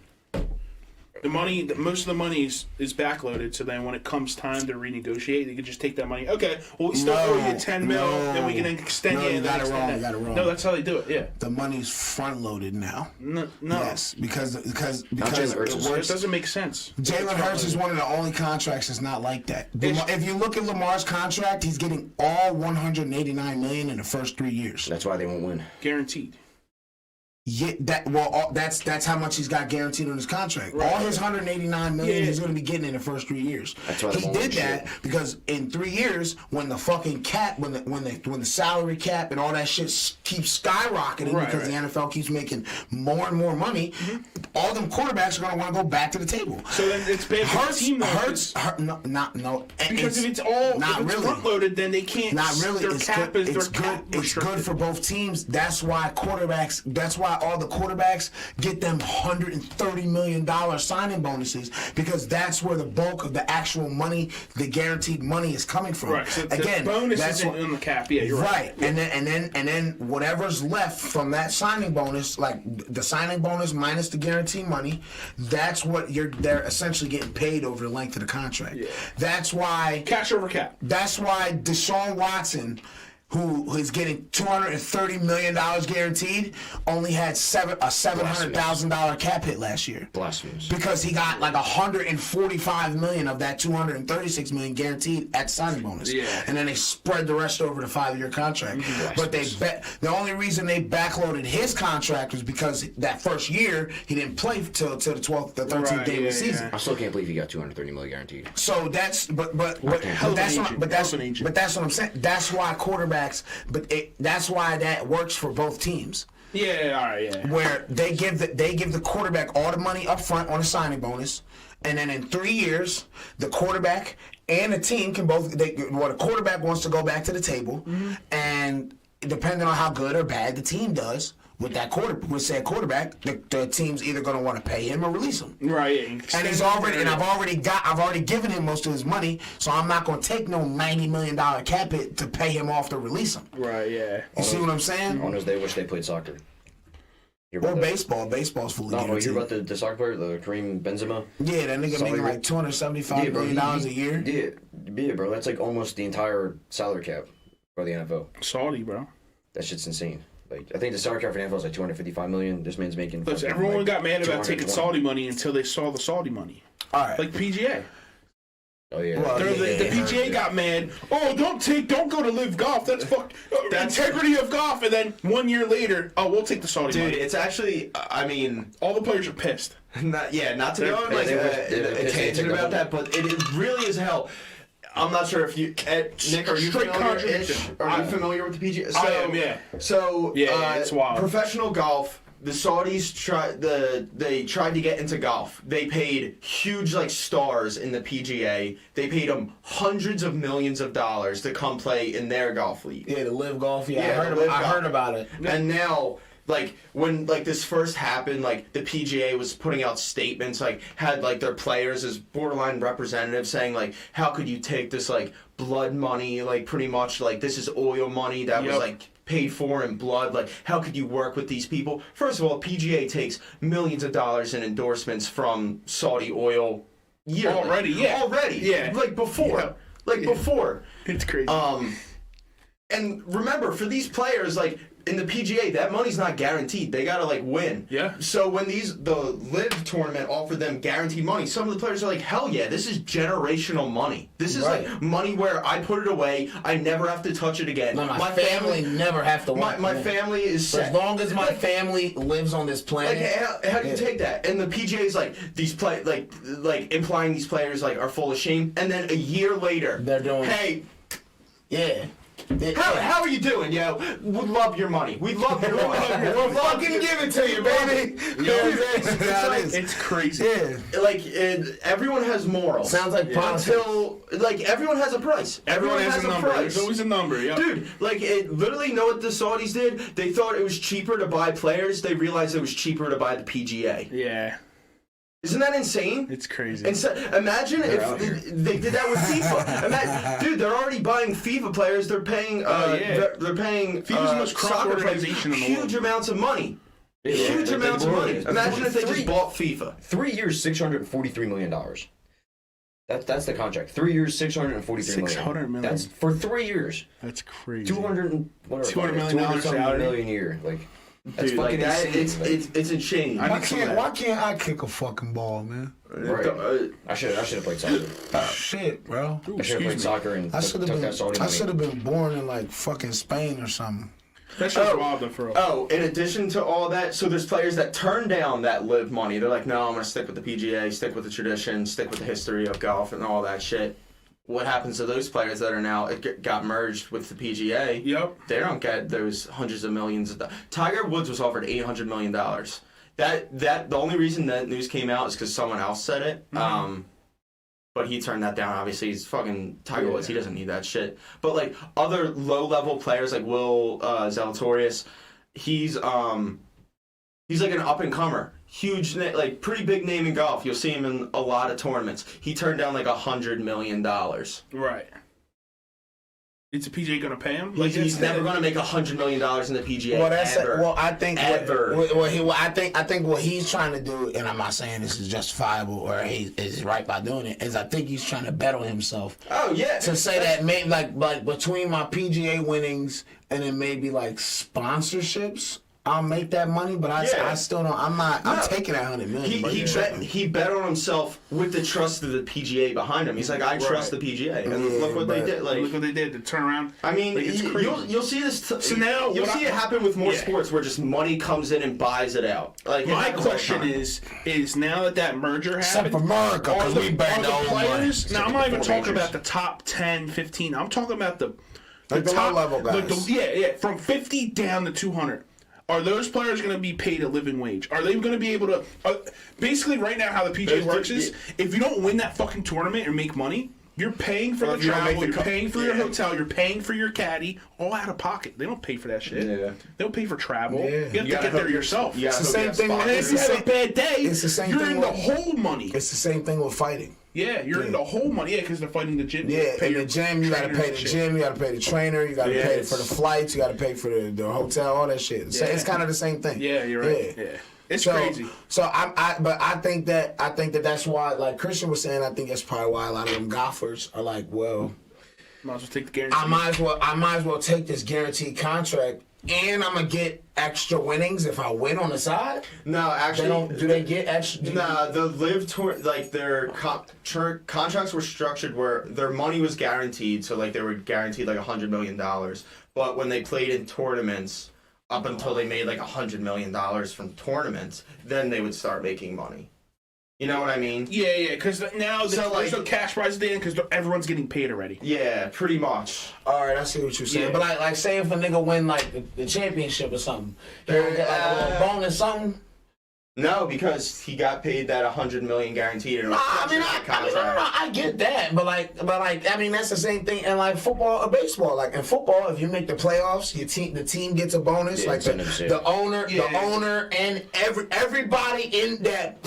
The money, most of the money is backloaded, so then when it comes time to renegotiate, they can just take that money. Okay, well, we still owe you $10 million, then we can extend it. You got it wrong. No, that's how they do it. Yeah. The money's front loaded now. No. Yes, because Jalen Hurts. It doesn't make sense. Jalen Hurts is one of the only contracts that's not like that. If you look at Lamar's contract, he's getting all $189 million in the first 3 years. That's why they won't win. Guaranteed. Yeah, that's how much he's got guaranteed on his contract. Right. All his $189 million he's going to be getting in the first 3 years. That's why he did that because in 3 years, when the fucking cap, when the salary cap and all that shit keeps skyrocketing because the NFL keeps making more and more money, all them quarterbacks are going to want to go back to the table. So then it's bad for the team. No. Because if it's front loaded, then they can't. Not really. It's good for both teams. That's why quarterbacks. That's why all the quarterbacks get them $130 million signing bonuses, because that's where the bulk of the actual money, the guaranteed money, is coming from. Right. So again, the bonus isn't in the cap. Yeah, you're right. And then whatever's left from that signing bonus, like the signing bonus minus the guaranteed money, that's what they're essentially getting paid over the length of the contract. Yeah. That's why cash over cap. That's why Deshaun Watson, who is getting $230 million guaranteed, only had a $700,000 cap hit last year. Blasphemous. Because he got like $145 million of that $236 million guaranteed at signing bonus. Yeah. And then they spread the rest over the 5-year contract. But the only reason they backloaded his contract was because that first year he didn't play till the 13th game of the season. I still can't believe he got $230 million guaranteed. So that's but that's what I'm saying. That's why quarterbacks. That's why that works for both teams. Yeah, all right, yeah. Where they give the quarterback all the money up front on a signing bonus, and then in 3 years, the quarterback and the team can both. The quarterback wants to go back to the table, and depending on how good or bad the team does with that quarterback, the team's either going to want to pay him or release him. Right. And he's already, and I've already given him most of his money, so I'm not going to take no $90 million cap hit to pay him off to release him. Right. Yeah. You see what I'm saying? Owners, they wish they played soccer. Or baseball. Baseball's fully guaranteed. You hear about the soccer player, the Kareem Benzema? Yeah, that nigga making like $275 million a year. Yeah, bro. That's like almost the entire salary cap for the NFL. Saudi, bro. That shit's insane. Like, I think the salary cap for the NFL is like $255 million. This man's making. Look, everyone got mad about taking Saudi money until they saw the Saudi money. All right. Like PGA. Oh yeah. Well, the PGA got mad. Oh, don't go to LIV Golf. That's fucked. Integrity of golf. And then 1 year later, we'll take the Saudi money. Dude, it's actually. I mean, all the players are pissed. Not to go on like a tangent about that, but it really is hell. I'm not sure if you, Nick, are you familiar with the PGA? I am, yeah. So, it's wild. Professional golf. The Saudis tried to get into golf. They paid huge stars in the PGA. They paid them hundreds of millions of dollars to come play in their golf league. Yeah, the LIV Golf. Yeah, I heard about it. And now, like when like this first happened, like the PGA was putting out statements, like had like their players as borderline representatives saying like, how could you take this like blood money, like pretty much like this is oil money that was like paid for in blood, like how could you work with these people? First of all, PGA takes millions of dollars in endorsements from Saudi oil yearly. Already, like before. Before. It's crazy. And remember, for these players, like in the PGA, that money's not guaranteed. They gotta like win. Yeah. So when the LIV tournament offered them guaranteed money, some of the players are like, hell yeah, this is generational money. This is like money where I put it away, I never have to touch it again. No, my family never have to work. My family is set. As long as my family lives on this planet. Like, how do you take that? And the PGA is like these like implying these players like are full of shame, and then a year later they're doing. Hey. Yeah. How are you doing, yo? We love your money. We love your money. We'll fucking give it to you, baby. It's crazy. Yeah. Like everyone has morals. Sounds like until like everyone has a PGA. Everyone has a number. Price. There's always a number. Yeah. Dude, like it literally. Know what the Saudis did? They thought it was cheaper to buy players. They realized it was cheaper to buy the PGA. Yeah. Isn't that insane? It's crazy. Imagine if they did that with FIFA. Dude, they're already buying FIFA players. They're paying. They're paying. FIFA's the most corrupt organization in the world. Huge amounts of money. Huge amounts of money. Imagine if they just bought FIFA. 3 years, $643 million. That's the contract. 3 years, $643 million. That's for 3 years. That's crazy. 200 $200 million a year. Like. That's dude, fucking like that, insane. it's a change. Why can't I kick a fucking ball, man? Right. I should have played soccer. Shit, bro. I should have played soccer and took that Saudi money. I should have been born in like fucking Spain or something. That's just wild though, for real. Oh, in addition to all that, so there's players that turn down that LIV money. They're like, no, I'm gonna stick with the PGA, stick with the tradition, stick with the history of golf and all that shit. What happens to those players that are now got merged with the PGA? Yep. They don't get those hundreds of millions of dollars. Tiger Woods was offered $800 million. That the only reason that news came out is because someone else said it. Mm-hmm. But he turned that down. Obviously, he's fucking Tiger Woods. He doesn't need that shit. But like other low level players like Will Zalatoris, he's like an up and comer. Huge, like pretty big name in golf. You'll see him in a lot of tournaments. He turned down like $100 million. Right. Is the PGA gonna pay him? Like he's never gonna make $100 million in the PGA. Well, that's ever. well. I think ever. I think what he's trying to do, and I'm not saying this is justifiable or he is right by doing it, is I think he's trying to bet on himself. Oh yeah. To say that maybe like between my PGA winnings and then maybe like sponsorships, I'll make that money, but I still don't. I'm taking that $100 million. He bet on himself with the trust of the PGA behind him. He's like, I trust the PGA, and look what they did. Like, look what they did to turn around. I mean, like, it's crazy. You'll see this. So now you'll see it happen with more sports where just money comes in and buys it out. Like my question is now that merger happened, except for America, because we burned all the players. Now I'm not even talking about the top 10, 15. I'm talking about the top level guys. From 50 down to 200. Are those players going to be paid a living wage? Are they going to be able to... basically, right now, how the PGA works is, if you don't win that fucking tournament and make money, you're paying for the travel, you're paying for your hotel, you're paying for your caddy, all out of pocket. They don't pay for that shit. Yeah. They don't pay for travel. Yeah. You have to get there yourself. It's the same thing. And if you have a bad day, you're in the whole money. It's the same thing with fighting. Yeah, you're in the whole money. Yeah, because they're fighting the gym. Yeah, in the gym, you got to pay the gym, you got to pay the trainer, you got to pay for the flights, you got to pay for the hotel, all that shit. Yeah. It's kind of the same thing. Yeah, you're right. Yeah. It's crazy. So I think that's why, like Christian was saying, I think that's probably why a lot of them golfers are like, well, might as well take the guarantee. I might as well take this guaranteed contract. And I'm gonna get extra winnings if I win on the side. No, actually, do they get extra? Nah, the LIV tour, like their contracts were structured where their money was guaranteed. So like they were guaranteed like $100 million. But when they played in tournaments, up until they made like $100 million from tournaments, then they would start making money. You know what I mean? Yeah, because now there's no cash prize at the end because everyone's getting paid already. Yeah, pretty much. All right, I see what you're saying. Yeah. But like say if a nigga win like the championship or something, he don't get like a little bonus something. No, because he got paid that $100 million guaranteed in a contract. I get that, but I mean, that's the same thing in like football or baseball. Like in football, if you make the playoffs, the team gets a bonus. Yeah, like the owner, and everybody in that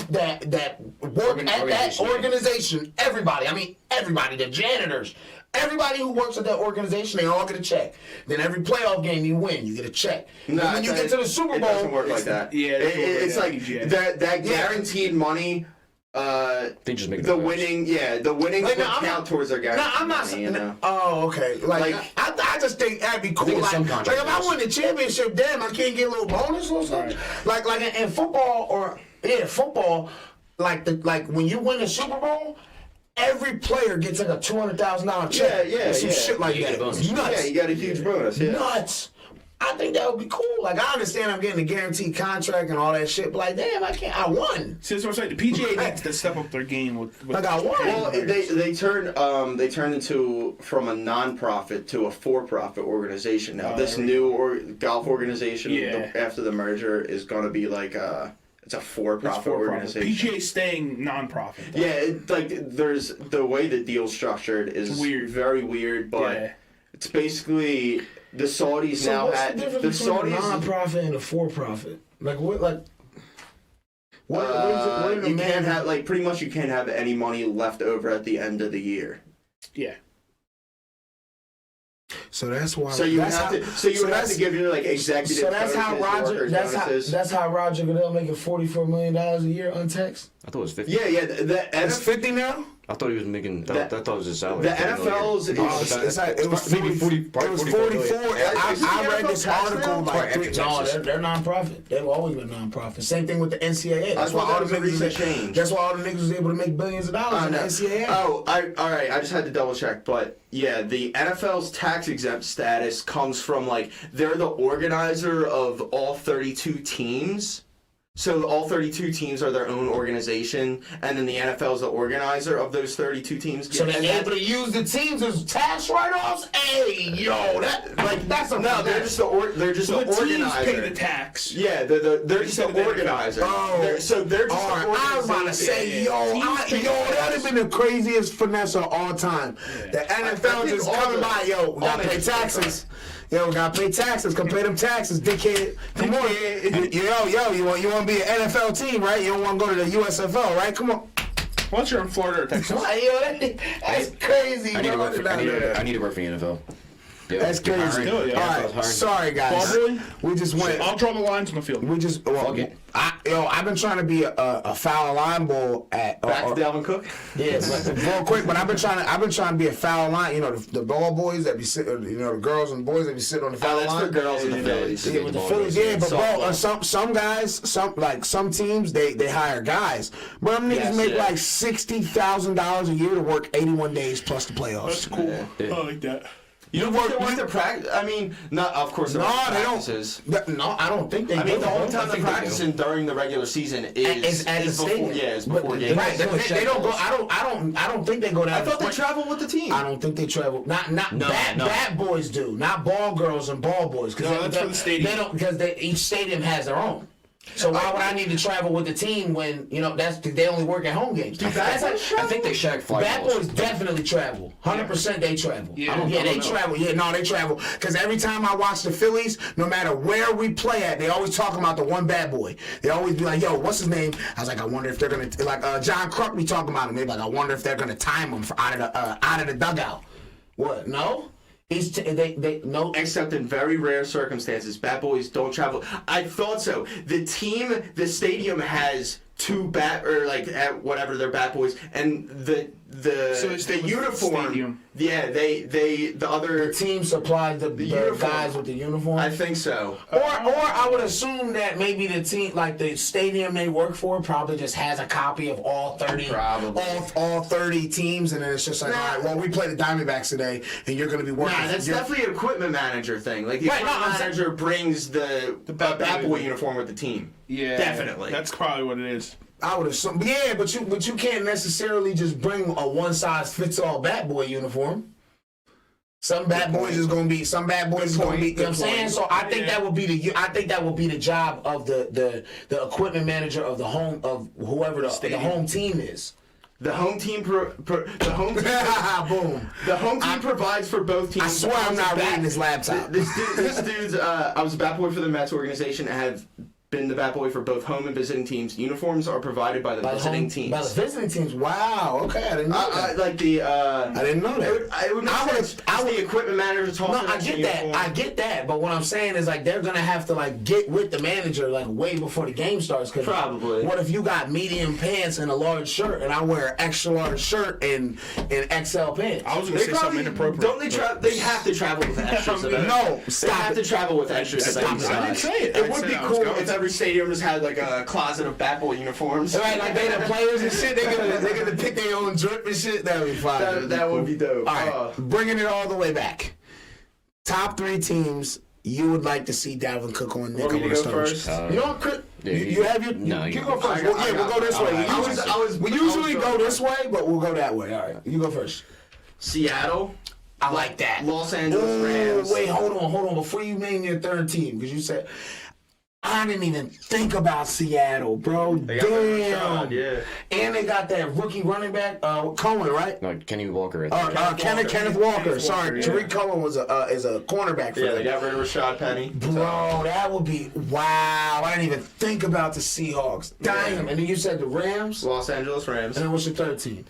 work at that organization. Everybody, I mean, everybody, the janitors. Everybody who works at that organization, they all get a check. Then every playoff game you win, you get a check. Nah, when you get to the Super Bowl, it doesn't work like that. Yeah, it's like that guaranteed money. They just make the winning like, will count towards their guaranteed I'm not money. You know? Oh, okay. Like I just think that'd be cool. Like if I win the championship, damn, I can't get a little bonus or something. Right. Like in football football, like when you win the Super Bowl. Every player gets like a $200,000 check. Some shit like that. Nuts. Yeah, you got a huge bonus. Yeah. Nuts. I think that would be cool. Like I understand I'm getting a guaranteed contract and all that shit, but like damn, I won. See, that's what I'm saying. The PGA needs to step up their game with like I won. Well, they turned into from a non-profit to a for-profit organization now. This new golf organization after the merger is going to be like it's a for-profit organization. PGA's staying non-profit. Yeah, there's the way the deal's structured is weird, very weird, but it's basically the Saudis so now what's had the the difference between Saudis a non-profit and a for-profit. Like what? Like what is it? You can't have pretty much you can't have any money left over at the end of the year. Yeah. So that's why. So you have to give your executive. So that's how Roger. That's how Roger Goodell making $44 million a year untaxed. I thought it was 50. Yeah. It's 50 now. I thought he was making. I thought it was his salary. The NFL's. It was maybe 44. I read this article they're non-profit. They've always been non-profit. Same thing with the NCAA. That's why all the niggas was able to make billions of dollars in the NCAA. Oh, all right. I just had to double check, but yeah, the NFL's tax exempt status comes from they're the organizer of all 32 teams. So all 32 teams are their own organization, and then the NFL is the organizer of those 32 teams. So they're able to use the teams as tax write-offs. Hey, yo, that's a they're just the organizer. Teams pay the tax. Yeah, they're just the organizer. Oh, they're just the organizer. I was about to say, that'd have been the craziest finesse of all time. Yeah. The NFL just coming by, we gotta pay taxes. Yo, we gotta pay taxes. Come pay them taxes, dickhead. Come on. You want to be an NFL team, right? You don't want to go to the USFL, right? Come on. Once you're in Florida or Texas. That's crazy. I need to work for the NFL. Yeah. That's crazy. All right, sorry guys. We just went. I'll draw the lines on the field. We just. I've been trying to be a foul line ball at. Back to Dalvin Cook. Yeah, real quick. But I've been trying to be a foul line. The ball boys that be sitting. The girls and boys that be sitting on the foul line. That's for girls and the Phillies. Yeah, with the Phillies. Yeah, but bro, some guys, some teams they hire guys. But them niggas make like $60,000 a year to work 81 days plus the playoffs. That's cool. I like that. You want to practice? I mean, not of course. No, they don't. No, I don't think they. I mean, the only time they're practicing during the regular season is at the stadium. Is before games. Right, they don't go. I don't think they go down. I thought they travel with the team. I don't think they travel. Not bad boys do. Not ball girls and ball boys. No, that's for the stadium. They don't because each stadium has their own. So why would I need to travel with the team when they only work at home games? I think they shag fly. Bad boys definitely travel. 100% they travel. They travel. Yeah, no, they travel. Because every time I watch the Phillies, no matter where we play at, they always talk about the one bad boy. They always be like, "Yo, what's his name?" I was like, "I wonder if they're gonna John Kruk be talking about him." They're like, "I wonder if they're gonna time him for out of the dugout." What? No. No. Except in very rare circumstances, bad boys don't travel. I thought so. The stadium has two whatever they're bad boys, and the uniform. Stadium. Yeah, the other team supplied the guys with the uniform. I think so. Or I would assume that maybe the team, the stadium they work for, probably just has a copy of all 30, all 30 teams, and then it's just like, all right, well, we play the Diamondbacks today, and you're going to be working. Nah, that's definitely an equipment manager thing. The equipment manager brings the bad boy uniform with the team. Yeah, definitely. That's probably what it is. I would assume, but you can't necessarily just bring a one-size-fits-all bad boy uniform. Some bad boys is gonna be. You know what I'm saying? So I think that would be the job of the equipment manager of the home of whoever the home team is. The home team, boom. The home team provides for both teams. I swear I'm not reading this laptop. This dude's. I was a bat boy for the Mets organization. I have been the bat boy for both home and visiting teams. Uniforms are provided by the visiting teams. By the visiting teams. Wow. Okay, I didn't know that. Like the. I didn't know that. It would make sense. The equipment manager talking. No, I get that. I get that. But what I'm saying is like they're gonna have to like get with the manager like way before the game starts. Cause probably. What if you got medium pants and a large shirt, and I wear an extra large shirt and XL pants? I was gonna say something inappropriate. Don't they travel? They have to travel with extras. No, stop. They have to travel with extras. Stop it. I didn't say it. It would be cool if every stadium just had like a closet of bat boy uniforms. Right, like they the players and shit. They gonna pick their own drip and shit. That would be fine. That would be dope. All right, bringing it all the way back. Top 3 teams you would like to see Dalvin Cook on. Want me to go first? You know what, Chris? You have your. No, you go first. We'll go this way. We usually go this way, but we'll go that way. All right, you go first. Seattle. I like that. Los Angeles Rams. Wait, hold on. Before you name your third team, because you said I didn't even think about Seattle, bro. Damn. Yeah. And they got that rookie running back, Cohen, right? No, Kenny Walker. Kenneth Walker. Sorry, yeah. Tariq Cohen is a cornerback for them. They got rid of Rashad Penny. Bro, that would be wow. I didn't even think about the Seahawks. Damn. And then you said the Rams. Los Angeles Rams. And then what's your third team?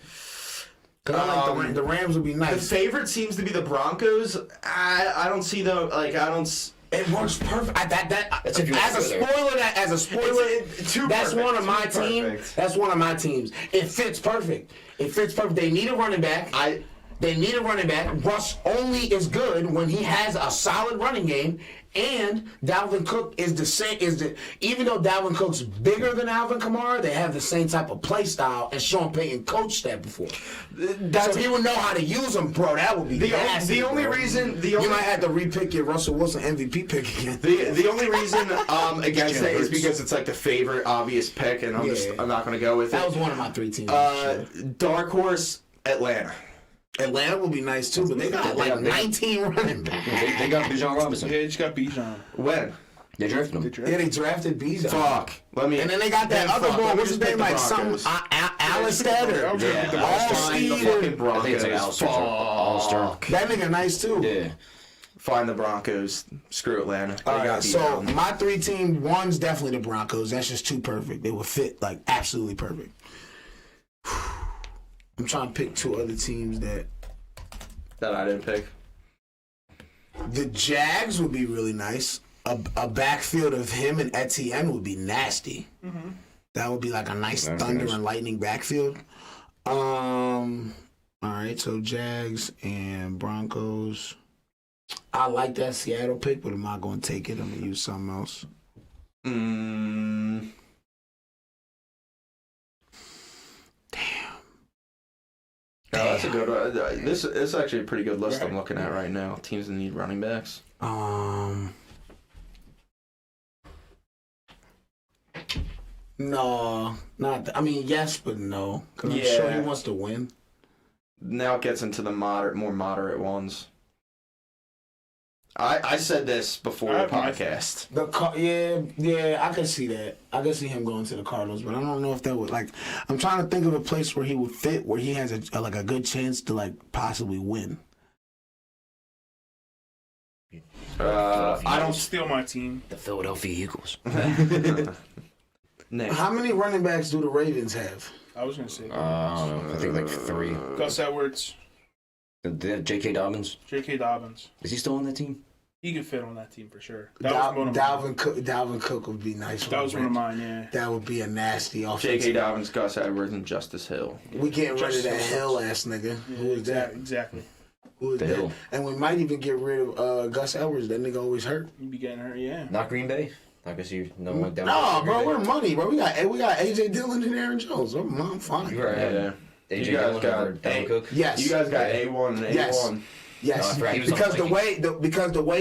Because I like the Rams would be The nice. favorite seems to be the Broncos. I don't see them. Like I don't. It works perfect. That's if you as a spoiler, that's perfect. one of my Too teams. perfect. That's one of my teams. It fits perfect. They need a running back. They need a running back. Russ only is good when he has a solid running game. And Dalvin Cook is the same. Even though Dalvin Cook's bigger than Alvin Kamara, they have the same type of play style. And Sean Payton coached that before. So he would know how to use them, bro. That would be nasty. The only reason you might have to re-pick your Russell Wilson MVP pick again. The only reason against it is because it's like the favorite obvious pick, and I'm not going to go with it. That was one of my 3 teams. Dark horse Atlanta. Atlanta would be nice too, but they got like 19 running backs. They got Bijan Robinson. Yeah, they just got Bijan. When? They drafted him. Yeah, they drafted Bijan. Fuck. And then they got that other boy. What's his name? Like something Alistair or fucking Broncos. I think it's like Alistair. That nigga nice too. Yeah. Find the Broncos. Screw Atlanta. All right, so my 3 team, one's definitely the Broncos. That's just too perfect. They would fit like absolutely perfect. I'm trying to pick 2 other teams that I didn't pick. The Jags would be really nice. A backfield of him and Etienne would be nasty. Mm-hmm. That would be like a nice thunder and lightning backfield. All right, so Jags and Broncos. I like that Seattle pick, but I'm not going to take it. I'm going to use something else. No, that's a good one. This is actually a pretty good list I'm looking at right now. Teams that need running backs. No, not. I mean, yes, but no. Because I'm sure he wants to win. Now it gets into the more moderate ones. I said this before the podcast. I can see that. I can see him going to the Cardinals, but I don't know if that would like. I'm trying to think of a place where he would fit, where he has a good chance to like possibly win. I don't steal my team. The Philadelphia Eagles. How many running backs do the Ravens have? I was gonna say. I don't know. I think like 3. Gus Edwards. J.K. Dobbins. J.K. Dobbins. Is he still on that team? He could fit on that team for sure. Dalvin Cook would be nice. That was one of mine, yeah. That would be a nasty offense. J.K. Dobbins, Gus Edwards, and Justice Hill. We getting rid of that Hill ass nigga. Yeah, Who is that? Exactly. Who is that? Hill. And we might even get rid of Gus Edwards. That nigga always hurt. He'd be getting hurt, yeah. Not Green Bay. I guess you went down. No, bro, we're money, bro. We got AJ Dillon and Aaron Jones. I'm fine. You're right. Yeah. AJ Dillon over Dalvin Cook. Yes. You guys got A1 and A1. Yes, no, because the way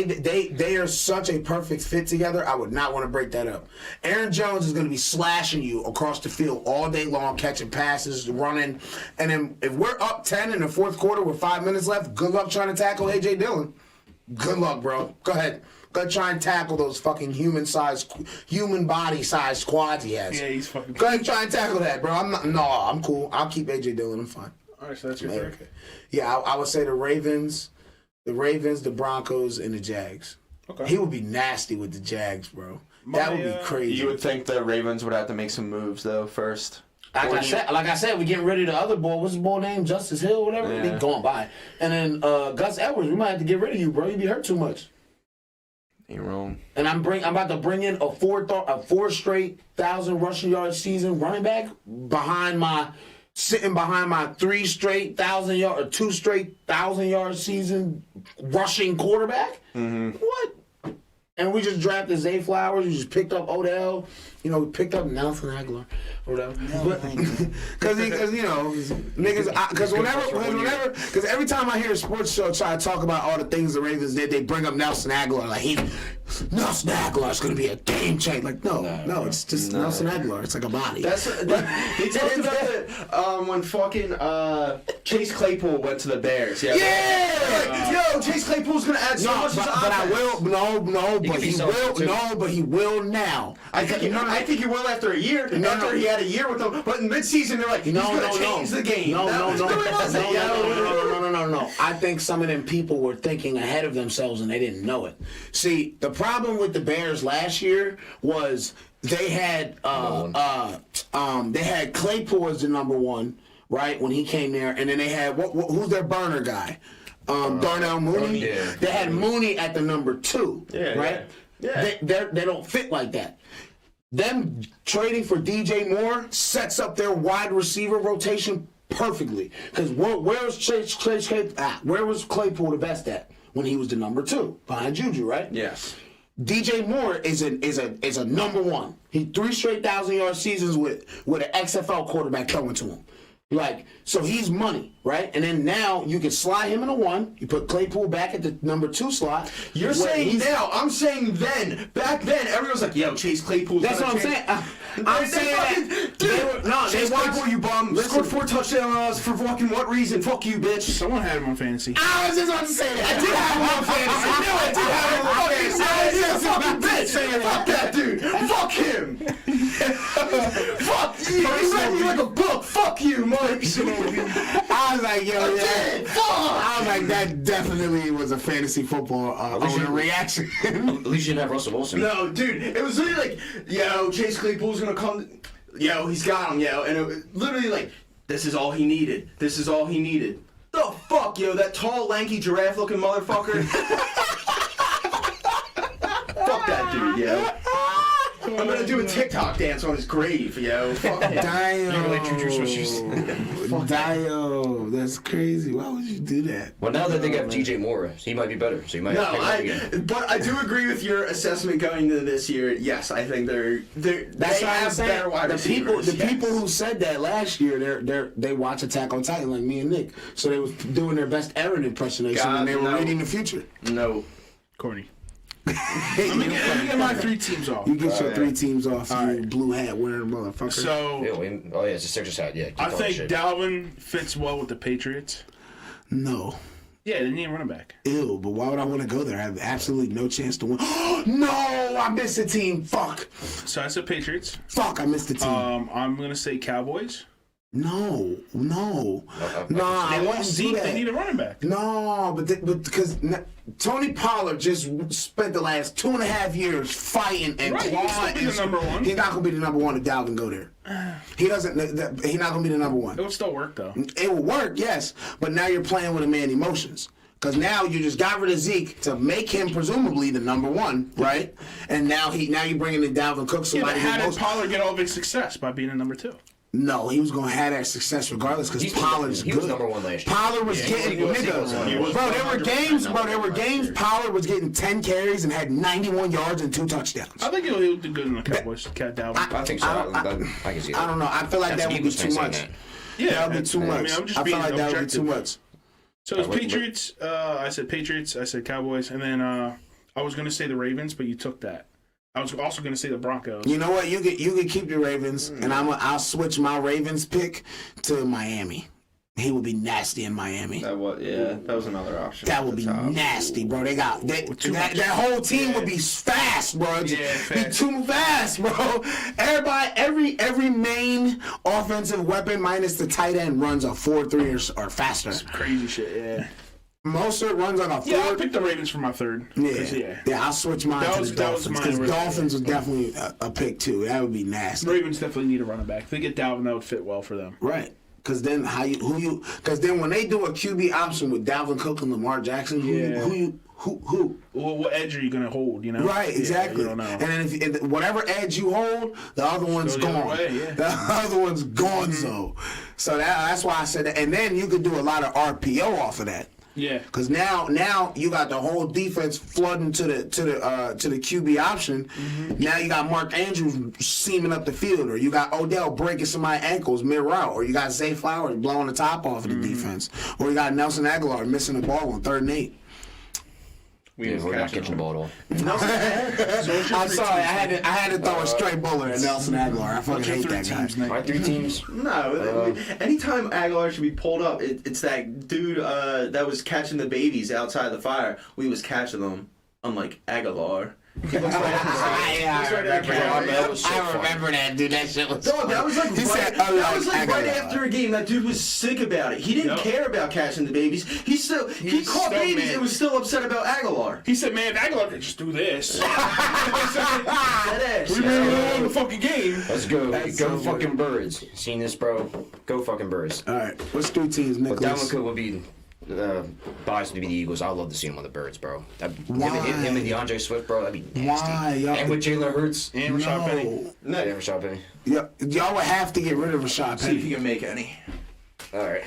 that they are such a perfect fit together, I would not want to break that up. Aaron Jones is going to be slashing you across the field all day long, catching passes, running, and then if we're up 10 in the fourth quarter with 5 minutes left, good luck trying to tackle AJ Dillon. Good luck, bro. Go ahead. Go try and tackle those fucking human body-sized quads he has. Yeah, he's fucking. Go ahead and try and tackle that, bro. I'm cool. I'll keep AJ Dillon. I'm fine. All right, so that's your third. Okay. Yeah, I would say the Ravens, the Broncos, and the Jags. Okay. He would be nasty with the Jags, bro. That would be crazy. You would think the Ravens would have to make some moves though first. Like I said, we getting rid of the other boy. What's his boy name? Justice Hill, whatever. Yeah. He going by. And then Gus Edwards, we might have to get rid of you, bro. You be hurt too much. Ain't wrong. And I'm about to bring in a four straight 1,000 rushing yard season running back sitting behind my 3 straight 1,000 yard or 2 straight 1,000 yard season rushing quarterback. Mm-hmm. What? And we just drafted Zay Flowers. We just picked up Odell. We picked up Nelson Aguilar or whatever. Because every time I hear a sports show try to talk about all the things the Ravens did, they bring up Nelson Aguilar. Like Nelson Aguilar's going to be a game changer. Like no, it's just Nelson Aguilar. It's like a body. They talked about it when fucking Chase Claypool went to the Bears. Yeah. Chase Claypool's going to add so much. But he will now. I think he will after a year. After he had a year with them, but in midseason they're like, he's going to change the game. No. I think some of them people were thinking ahead of themselves and they didn't know it. See, the problem with the Bears last year was they had Claypool as the number 1, right, when he came there, and then they had who's their burner guy? Darnell Mooney. Yeah. They had Mooney at the number 2, right? Yeah. They don't fit like that. Them trading for DJ Moore sets up their wide receiver rotation perfectly. Because where was Claypool the best at when he was the number 2 behind Juju, right? Yes. DJ Moore is a number 1. He 3 straight 1,000-yard seasons with an XFL quarterback throwing to him. So he's money, right? And then now you can slide him in a 1. You put Claypool back at the number 2 slot. You're saying now. I'm saying then. Back then, everyone was like, yo, Chase Claypool's That's what I'm saying. I'm saying that. Chase Claypool, you bum. Scored 4 touchdowns for fucking what reason? Fuck you, bitch. Someone had him on fantasy. I was just about to say that. I did have him on fantasy. I knew I did have him on fantasy. Fucking bitch. Fuck that dude. Fuck him. Fuck you. He read me like a book. Fuck you, Mike. I was like, yo, yeah. I was like, that definitely was a fantasy football owner reaction. At least you didn't have Russell Wilson. No, dude, it was literally like, yo, Chase Claypool's gonna come. Yo, he's got him, yo. And it was literally like, this is all he needed. This is all he needed. The fuck, yo, that tall, lanky, giraffe-looking motherfucker. Fuck that dude, yo. I'm gonna do a TikTok dance on his grave, yo. Fuck him. Damn, that's crazy. Why would you do that? Well, now that they got DJ Moore, he might be better. So you might. But I do agree with your assessment going into this year. Yes, I think they have better wide receivers. The people who said that last year, they watch Attack on Titan like me and Nick, so they was doing their best Aaron impersonation and they were reading the future. No, corny. Let me get my 3 teams off. You get your 3 teams off, you blue hat wearing motherfucker. So, it's a Sixers hat. Yeah. I think Dalvin fits well with the Patriots. No. Yeah, they need a running back. Ew, but why would I want to go there? I have absolutely no chance to win. No, I missed the team. Fuck. So I said Patriots. Fuck, I missed the team. I'm gonna say Cowboys. No. Nah, I wouldn't do that. They need a running back. No, but because Tony Pollard just spent the last 2.5 years fighting and clawing. He's not gonna be the number 1. He's not gonna be the number 1 if Dalvin go there. He doesn't. He's not gonna be the number 1. It would still work though. It will work, yes, but now you're playing with a man's emotions. Because now you just got rid of Zeke to make him presumably the number 1, right? And now you bring in Dalvin Cook. Somebody how did Pollard get all of his success by being a number 2? No, he was going to have that success regardless because Pollard's good. He was number 1 last year. Pollard was getting nigga. Bro, there were games. Pollard was getting 10 carries and had 91 yards and 2 touchdowns. I think he'll do good in the Cowboys. Dalvin. I think so. I can see that. I don't know. I feel like that would be too much. Yeah, that would be too much. I feel like that would be too much. So it's Patriots. I said Patriots. I said Cowboys, and then I was going to say the Ravens, but you took that. I was also going to say the Broncos. You know what? You can keep the Ravens, and I'll switch my Ravens pick to Miami. He would be nasty in Miami. That was another option. That would be nasty, bro. That whole team would be fast, bro. Be too fast, bro. Every main offensive weapon minus the tight end runs a 4.3 or faster. That's crazy shit. Yeah. Mostert runs on a 4. Yeah, I'll pick the Ravens for my third. Yeah, I'll switch mine to the Dolphins because Dolphins was definitely a pick too. That would be nasty. Ravens definitely need a running back. If they get Dalvin, that would fit well for them. Right. Because then when they do a QB option with Dalvin Cook and Lamar Jackson, who? Well, what edge are you going to hold, you know? Right, exactly. You don't know. And then if whatever edge you hold, the other one's gone. The other one's gone, so that's why I said that. And then you could do a lot of RPO off of that. Yeah. Because now you got the whole defense flooding to the QB option. Mm-hmm. Now you got Mark Andrews seaming up the field, or you got Odell breaking somebody's ankles mid route, or you got Zay Flowers blowing the top off of the defense, or you got Nelson Aguilar missing the ball on 3rd and 8. We're not catching the ball at all. I'm sorry, I had to throw a straight bowler at Nelson Aguilar. I fucking hate that guy. My 3 teams. No, anytime Aguilar should be pulled up, it's that dude that was catching the babies outside the fire. We was catching them, unlike Aguilar. He looks like I remember that, dude. That shit was. Dog, that was like right after a game. That dude was sick about it. He didn't care about catching the babies. He caught babies and was still upset about Aguilar. He said, "Man, Aguilar could just do this." We really really won the fucking game. Let's go. Go fucking Birds. Seen this, bro? Go fucking Birds. All right, what's 3 teams, Nicholas? But Dalvin Cook would be. Biased to be the Eagles. I'd love to see him on the Birds, bro. Him and DeAndre Swift, bro. That'd be nasty. Why? And with Jalen Hurts and Rashad Penny. No, Rashad Penny. Yeah, y'all would have to get rid of Rashad Penny. See if he can make any. All right.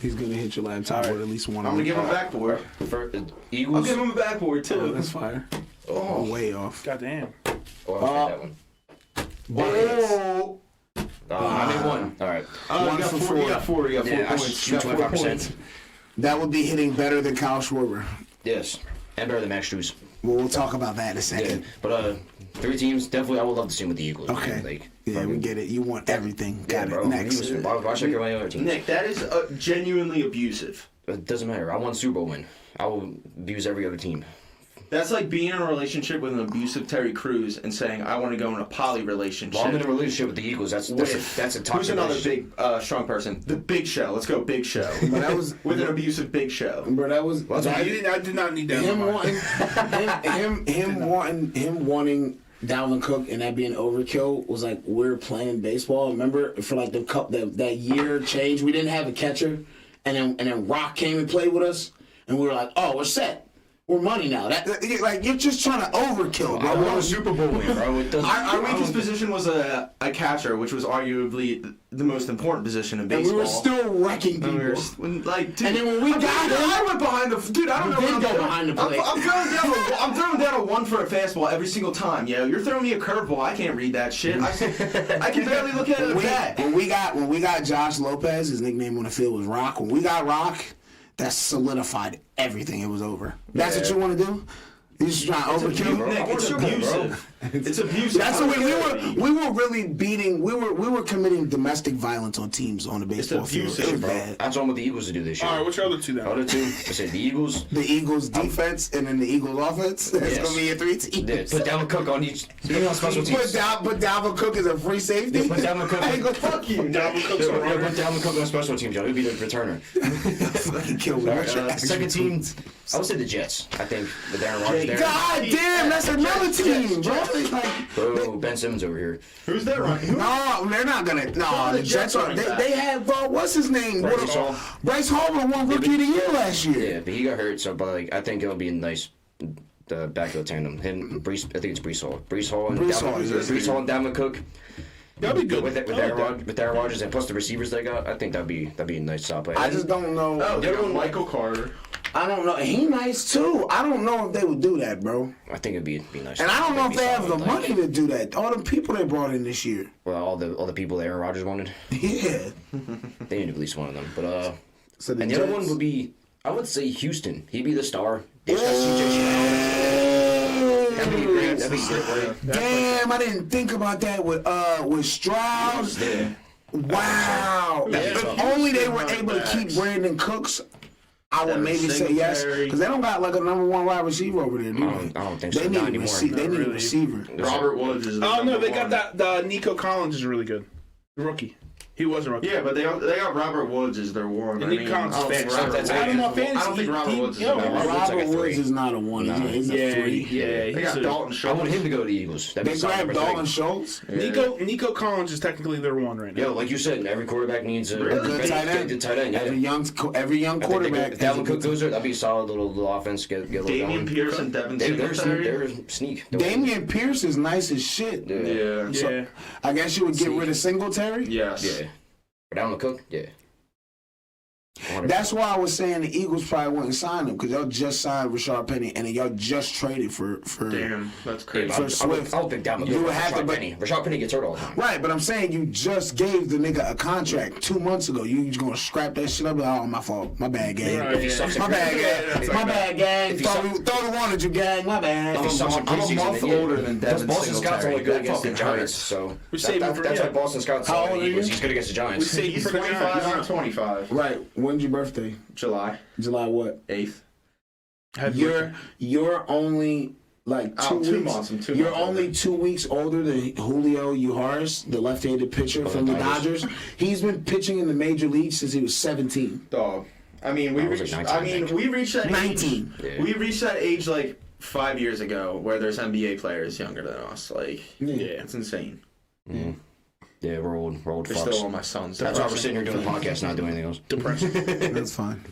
He's gonna hit your laptop with at least one. I'm gonna give him a backboard. For Eagles. I'll give him a backboard too. Oh, that's fire. Oh, way off. Goddamn. Oh, that one. Oh. I made 1. All right. You got 4. You got 4 points. Shoot 25%. That would be hitting better than Kyle Schwarber. Yes, and better than Max Strus. Well, we'll talk about that in a second. Yeah. But 3 teams, definitely. I would love to see him with the Eagles. Okay. We get it. You want everything. Got it. Next. Why should I care about any other team? Nick, that is genuinely abusive. It doesn't matter. I won a Super Bowl win. I will abuse every other team. That's like being in a relationship with an abusive Terry Crews and saying, I want to go in a poly relationship. Well, I'm in a relationship with the Eagles. That's a toxic Who's another big, strong person? The Big Show. Let's go Big Show. But that was with an abusive Big Show. But that was. I did not need that. Him wanting Dalvin Cook and that being overkill was like we're playing baseball. Remember for like that year change, we didn't have a catcher, and then Rock came and played with us, and we were like, oh, we're set. We're money now. Like you're just trying to overkill, bro. I won a Super Bowl win, bro. Our weakest position was a catcher, which was arguably the most important position in baseball. And we were still wrecking people. And then when we got him, I went behind the dude. I don't know. Did go behind the plate. I'm throwing down a 1 for a fastball every single time. Yo, you're throwing me a curveball. I can't read that shit. I can barely look at it. When we got Josh Lopez, his nickname on the field was Rock. When we got Rock, that solidified everything. It was over. That's what you want to do? You just trying to overkill? Nick, it's abusive. It's abusive. That's what we were really beating. We were committing domestic violence on teams on the baseball field. It was bad. That's what I want the Eagles to do this year. All right, what's your other 2 then? Other 2? I said the Eagles. The Eagles defense and then the Eagles offense. That's gonna be your 3 teams. Yeah, put Dalvin Cook on each. Special teams. Put Dalvin Cook as a free safety. Yeah, put Dalvin Cook. I ain't gonna fuck you. Dalvin Cook's put Dalvin Cook on special teams, y'all. He'll be the returner. Fucking kill me. Second team, I would say the Jets. I think with Aaron Rodgers there. God damn, that's another team, bro. Oh, Ben Simmons over here. Who's that, Ryan? No, they're not gonna. No, the Jets are. They have what's his name? Bryce Hall. Bryce Hall won Rookie of the Year last year. Yeah, but he got hurt. So, but I think it'll be a nice backfield tandem. Him, Brees. I think it's Brees Hall. Brees Hall and Dalvin Cook. That'd be good with Aaron Rodgers and plus the receivers they got. I think that'd be a nice top play. I just don't know. Oh, they got Michael Carter. I don't know. He nice too. I don't know if they would do that, bro. I think it'd be nice. And I don't know if they have the money to do that. All the people they brought in this year. Well, all the people that Aaron Rodgers wanted. Yeah. They need at least one of them. But so the other one would be, I would say Houston. He'd be the star. That'd be great. Damn, I didn't think about that with Stroud. Yeah. Wow. If only they were able to keep Brandon Cooks, I would maybe say yes, because they don't got like a number one wide receiver over there, do they? I don't think so. They need a receiver. Robert Woods is. Oh no, they got that. The Nico Collins is really good. The rookie. He was a rookie. Yeah, but they got Robert Woods as their one. And Nico Collins. I don't think Robert Woods is. Robert Woods is not a one. He's a three. Yeah, They got Dalton Schultz. I want him to go to the Eagles. They grabbed Dalton Schultz. Nico Collins is technically their one right now. Yo, like you said, every quarterback needs a good tight end. Every young quarterback. If Dalvin Cook goes there, that'd be a solid little offense. Get a little Damian Pierce and Devin Singletary. They're sneak. Damian Pierce is nice as shit. Yeah. Yeah. I guess you would get rid of Singletary. Yes. Yeah. Dalvin Cook, yeah. That's why I was saying the Eagles probably wouldn't sign him, because y'all just signed Rashard Penny and then y'all just traded for Damn, that's crazy. for Swift. I don't think Dalvin You Cook would have to, Rashard Penny gets hurt all the time. Right, but I'm saying you just gave the nigga a contract 2 months ago. You just gonna scrap that shit up? Like, oh, my fault. My bad, gang. Right, yeah. My bad, gang. My bad, gang. Thought we wanted you, gang. My bad. I'm a month older than Devin Boston Scott's only good against the fucking Giants, hurts. so That's why Boston Scott's How old are you? He's good against the Giants. He's 25. I'm 25. Right. When's your birthday? July July what? 8th. You're only like 2 weeks. 2 months. I'm 2 months. You're only 2 weeks older than Julio Urias, the left-handed pitcher from the Dodgers. He's been pitching in the major leagues since he was 17. Dog. I mean, we reached that 19. age. We reached that age like 5 years ago, where there's NBA players younger than us. Like, yeah, it's insane. Mm. Yeah, we're old They're fucks. still on my sons. That's why we're sitting here doing the podcast, not doing anything else. Depression. That's fine.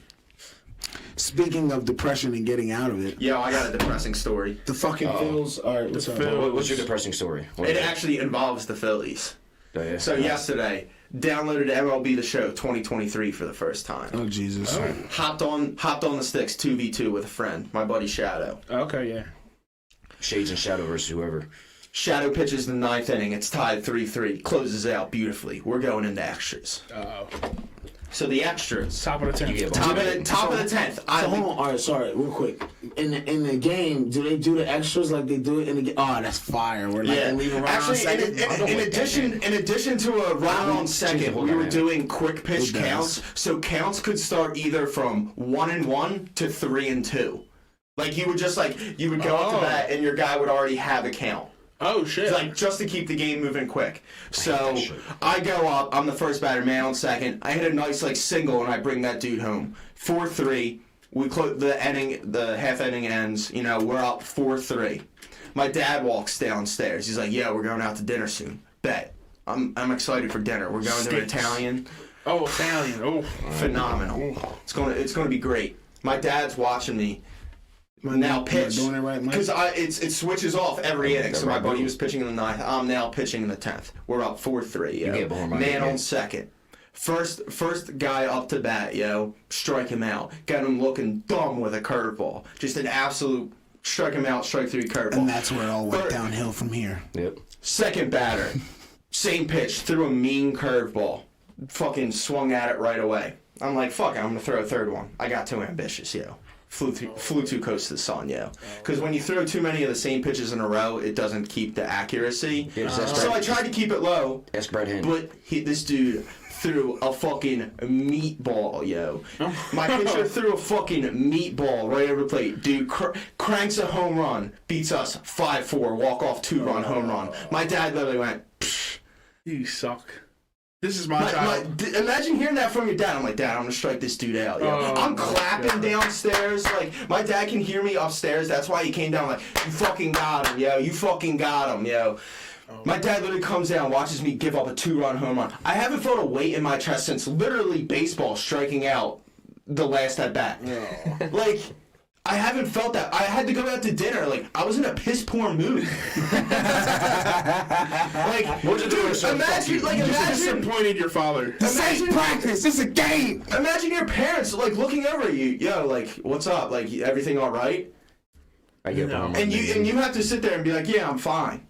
Speaking of depression and getting out of it, Yo, I got a depressing story. the fucking Phils are. What's up? What's your depressing story? It actually involves the Phillies. Oh, yeah. So yesterday, downloaded MLB The Show 2023 for the first time. Oh Jesus! Hopped on the sticks 2v2 with a friend, my buddy Shadow. Okay, yeah. Shades and Shadow versus whoever. Shadow pitches the 9th inning. It's tied 3-3. Closes out beautifully. We're going into extras. Uh-oh. So the extras. Top of the 10th. Top of the 10th. So hold on. All right, sorry, real quick. In the game, do they do the extras like they do it in the game? Oh, that's fire. We're like leaving around Actually, second. in addition to a run on second, we were doing quick pitch counts. So counts could start either from 1-1 to 3-2. Like you would go up to bat and your guy would already have a count. Oh shit! Like just to keep the game moving quick. So I go up. I'm the first batter, man on second. I hit a nice single and I bring that dude home. 4-3. We close the inning. The half inning ends. You know we're up 4-3. My dad walks downstairs. He's like, "Yeah, we're going out to dinner soon." Bet. I'm excited for dinner. We're going to an Italian. Oh, Italian. Oh, phenomenal. It's gonna be great. My dad's watching me. Now pitch, doing it right, Mike? because it switches off every inning. So my buddy was pitching in the 9th. I'm now pitching in the 10th. We're up 4-3. Yo. Man on second. First guy up to bat. Yo, strike him out. Got him looking dumb with a curveball. Just an absolute strike him out, strike 3 curveball. And that's where it all went downhill from here. Yep. Second batter, same pitch, threw a mean curveball. Fucking swung at it right away. I'm like, fuck, I'm gonna throw a third one. I got too ambitious, yo. Flew too close to the sun, yo. Because when you throw too many of the same pitches in a row, it doesn't keep the accuracy. So I tried to keep it low. Ask Brad Hand. But this dude threw a fucking meatball, yo. My pitcher threw a fucking meatball right over the plate. Dude cranks a home run, beats us 5-4, walk-off 2-run home run. My dad literally went, pfft. You suck. This is my child. Imagine hearing that from your dad. I'm like, Dad, I'm gonna strike this dude out. Yo. I'm clapping downstairs. Like, my dad can hear me upstairs. That's why he came down like, you fucking got him, yo. You fucking got him, yo. My dad literally comes down, watches me give up a 2-run home run. I haven't felt a weight in my chest since literally baseball striking out the last at bat. Like, I haven't felt that. I had to go out to dinner. Like, I was in a piss poor mood. Like, what'd you do? Imagine disappointed your father. This ain't practice. It's a game. Imagine your parents looking over at you. Yo, what's up? Like, everything all right? I get home and you have to sit there and be like, yeah, I'm fine.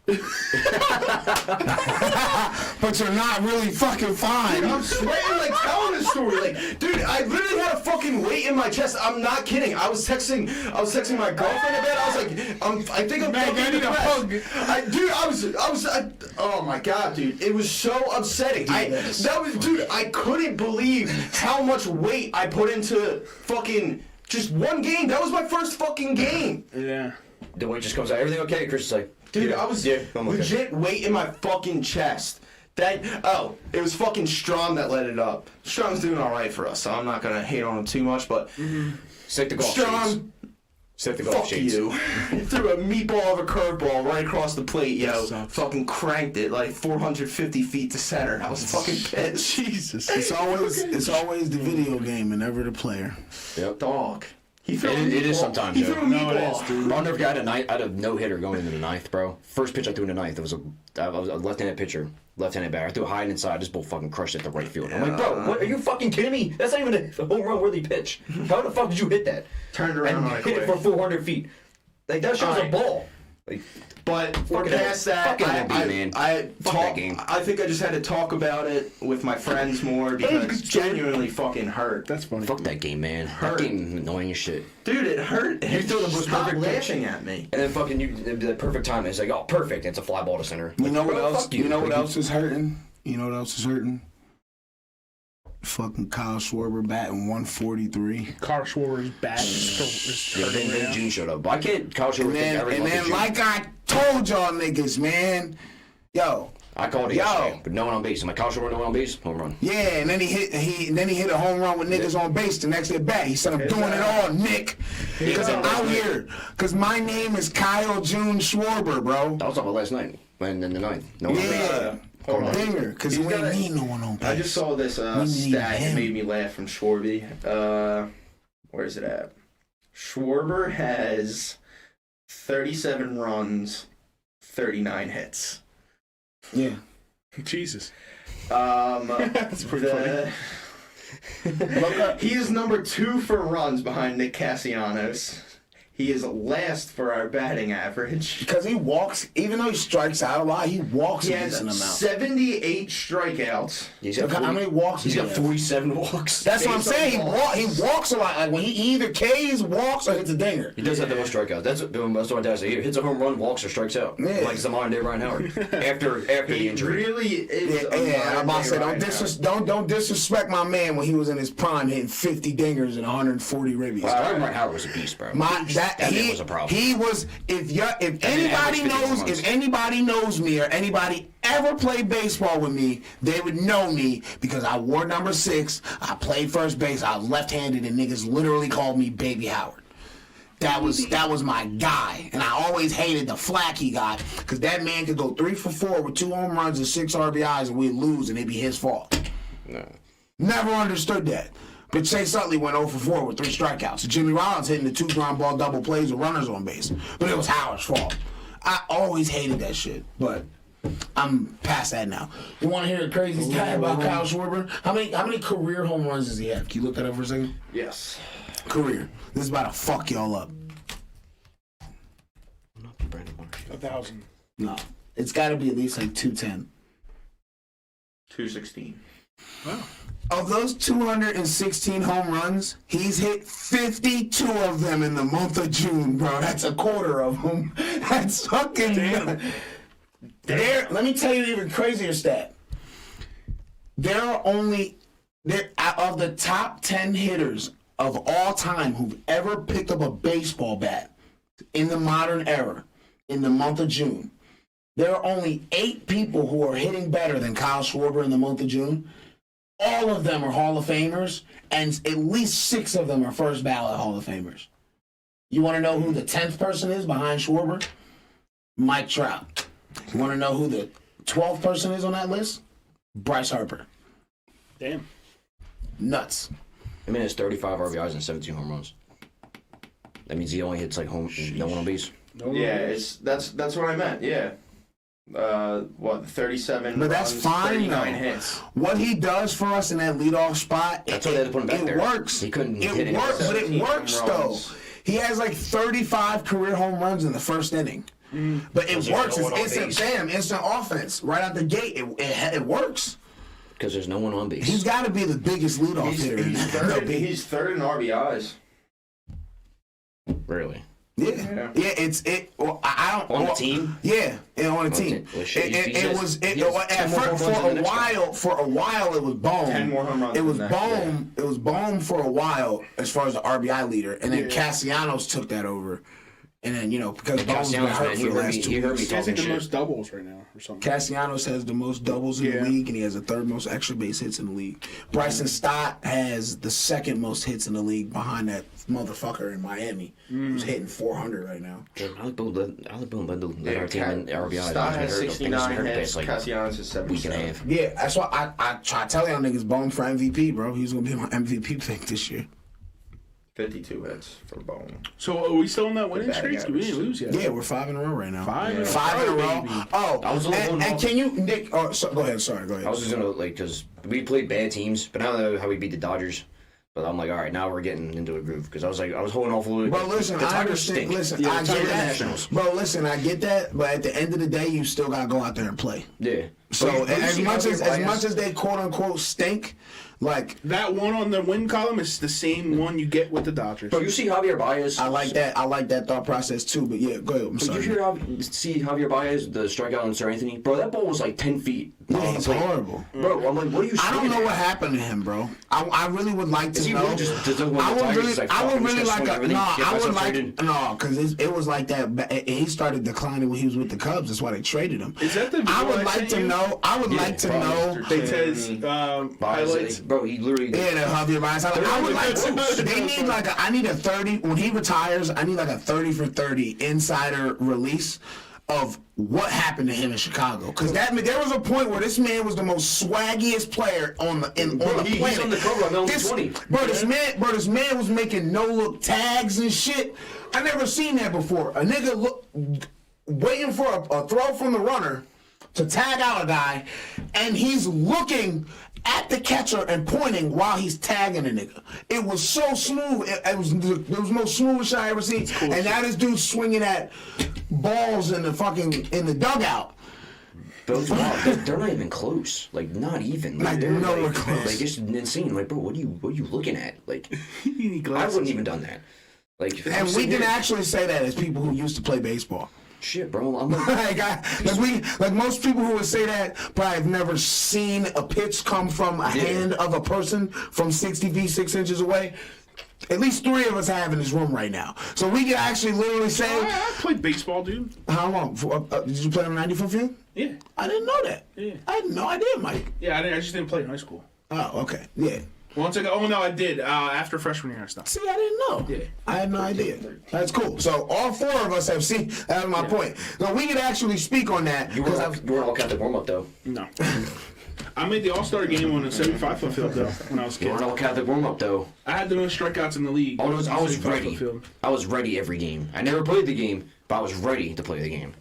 But you're not really fucking fine. Dude, I'm sweating like telling this story. Like, dude, I literally had a fucking weight in my chest. I'm not kidding. I was texting my girlfriend in bed. I was like, I think I'm fucking depressed. Oh my god, dude, it was so upsetting. I couldn't believe how much weight I put into fucking just one game. That was my first fucking game. Yeah. The weight just comes out. Everything okay? Chris is like, dude, I was legit weight in my fucking chest. It was fucking Strom that let it up. Strom's doing all right for us, so I'm not gonna hate on him too much. But stick the golf Strom, fuck you. He threw a meatball of a curveball right across the plate, yo. Fucking cranked it like 450 feet to center. I was fucking pissed. Jesus. It's always the video game and never the player. Yep. Dog. It is sometimes. He threw a meatball. I'll never forget I had a no-hitter going into the ninth, bro. First pitch I threw in the ninth, I was a left-handed pitcher, left-handed batter. I threw a high and inside, this bull fucking crushed it to right field. I'm like, bro, what, are you fucking kidding me? That's not even a home run-worthy pitch. How the fuck did you hit that? Turned around and hit it for 400 feet. Like, that shit was a ball. Like, but past that, I think I just had to talk about it with my friends more because it's genuinely fucking hurt. That's funny. Fuck that game, man. That game annoying as shit. Dude, it hurt. You throw the most perfect laughing at me. And then fucking it'd be the perfect time. It's like, oh, perfect. It's a fly ball to center. You know what else? You know what else is hurting? You know what else is hurting? Fucking Kyle Schwarber batting 143. Kyle Schwarber's bat. Then June showed up. Why can't Kyle Schwarber take every And then, like I told y'all niggas, man, yo. I called it yesterday, but no one on base. I'm like, Kyle Schwarber, no one on base, home run. Yeah, and then he hit a home run with niggas on base the next at bat. He said, I'm doing it all, Nick. Because I'm out here. Because my name is Kyle June Schwarber, bro. That was talking about last night. And then the ninth. No one on base. Dinger, because we ain't need no one on base. I just saw this stat that made me laugh from Schwarby. Where's it at? Schwarber has 37 runs, 39 hits. Yeah. Jesus. That's pretty funny. He is number 2 for runs behind Nick Castellanos. He is last for our batting average. Because he walks, even though he strikes out a lot, he walks a decent amount. 78 strikeouts. How many walks? He's got 47 walks. That's what I'm saying. He walks a lot. Like when he either K's, walks, or hits a dinger. He does have the most strikeouts. That's what my dad said. He hits a home run, walks, or strikes out. Yeah. Like it's the modern day Ryan Howard. after the injury. Really is. Yeah, I'm about to say don't disrespect my man when he was in his prime, hitting 50 dingers and 140 ribbies. Ryan Howard was a beast, bro. That was a problem. He was. If anybody knows me or anybody ever played baseball with me, they would know me because I wore number 6. I played first base. I was left-handed, and niggas literally called me Baby Howard. That was my guy, and I always hated the flack he got because that man could go 3 for 4 with 2 home runs and 6 RBIs, and we'd lose, and it'd be his fault. No. Never understood that. But Chase Utley went 0 for 4 with 3 strikeouts. Jimmy Rollins hitting the 2 ground ball double plays with runners on base. But it was Howard's fault. I always hated that shit. But I'm past that now. You want to hear a crazy stat about Kyle Schwarber? How many career home runs does he have? Can you look that up for a second? Yes. Career. This is about to fuck y'all up. 1,000. No. It's got to be at least like 210. 216. Wow. Of those 216 home runs, he's hit 52 of them in the month of June, bro. That's a quarter of them. That's fucking... Damn. Let me tell you an even crazier stat. There are only... of the top 10 hitters of all time who've ever picked up a baseball bat in the modern era, in the month of June, there are only 8 people who are hitting better than Kyle Schwarber in the month of June. All of them are Hall of Famers, and at least 6 of them are first ballot Hall of Famers. You want to know who the 10th person is behind Schwarber? Mike Trout. You want to know who the 12th person is on that list? Bryce Harper. Damn. I Nuts. mean, it's 35 RBIs and 17 home runs. That means he only hits like no one on base. Yeah, that's what I meant. Yeah. 37 but runs, that's fine 39 though. hits. What he does for us in that leadoff spot, that's why they had to put him back there. Works. He couldn't it hit works, but it works though. He has like 35 career home runs in the first inning. But it works. It's instant offense right out the gate. It works. Because there's no one on base. He's got to be the biggest leadoff hitter. He's third in RBIs. Really? Yeah. Well, I don't on the team. Yeah, on the team. Well, for a while it was Bohm. 10 more home runs. It was Bohm. It was Bohm for a while as far as the RBI leader, and then Castellanos took that over. And then, because Bohm's been hurt for the last 2 weeks. He has like the most doubles right now or something. Castellanos has the most doubles in the league, and he has the third most extra base hits in the league. Bryson Stott has the second most hits in the league behind that motherfucker in Miami who's hitting 400 right now. Alec Boone led our team in RBI. Stott has 69 hits, Castellanos has 77. Week and a half. Yeah, that's why I try to tell y'all niggas Bohm for MVP, bro. He's going to be my MVP pick this year. 52 hits for Bohm. So are we still in that winning streak? We didn't lose yet. Yeah, we're 5 in a row right now. 5 in a row. Baby. Oh, I was and can you, Nick? Oh, go ahead. Sorry, go ahead. I was just gonna because we played bad teams, but I don't know how we beat the Dodgers. But I'm like, all right, now we're getting into a groove because I was holding off a little bit. Bro, listen, I understand. Listen, I get that. Bro, listen, I get that. But at the end of the day, you still gotta go out there and play. Yeah. So as much as they quote unquote stink, like that one on the win column is the same one you get with the Dodgers. Bro, you see Javier Baez? I like that thought process too. But yeah, go ahead. I'm sorry. Did you see Javier Baez, the strikeout on Sir Anthony? Bro, that ball was like 10 feet. Yeah, he's horrible. Bro, I'm like, what are you? I don't know what happened to him, bro. I really would like to know. Because it was like that. He started declining when he was with the Cubs. That's why they traded him. Is that the? I would like to know. I would like to know. They said highlights. Bro, he literally. Yeah, the Javier Baez. I would like to. They need I need a 30 when he retires. I need like a 30 for 30 insider release of what happened to him in Chicago, because there was a point where this man was the most swaggiest player on the planet. He's on the cover of LB20. This man was making no look tags and shit. I never seen that before. A nigga waiting for a throw from the runner to tag out a guy, and he's looking at the catcher and pointing while he's tagging a nigga. It was so smooth. It was the most smooth shot I ever seen. Cool. And now this dude's swinging at balls in the dugout. They're not even close. Like, not even. Like they're nowhere close. Like, it's insane. Like, bro, what are you looking at? Like, I wouldn't even done that. Like, and we can actually say that as people who used to play baseball. Shit, bro. I'm like, like most people who would say that probably have never seen a pitch come from a hand of a person from 60 feet 6 inches away. At least 3 of us have in this room right now, so we can actually literally say. I played baseball, dude. How long? Did you play on a 90-foot field? Yeah. I didn't know that. Yeah. I had no idea, Mike. Yeah, I just didn't play in high school. Oh, okay. Yeah. Once I got, I did. After freshman year, I stopped. See, I didn't know. Yeah. I had no idea. That's cool. So all 4 of us have seen. That's my point. So we can actually speak on that. You weren't all Catholic warm-up, though. No. I made the All-Star game on a 75-foot field, though, when I was a kid. You weren't all Catholic warm-up, though. I had the most strikeouts in the league. I was ready. I was ready every game. I never played the game, but I was ready to play the game.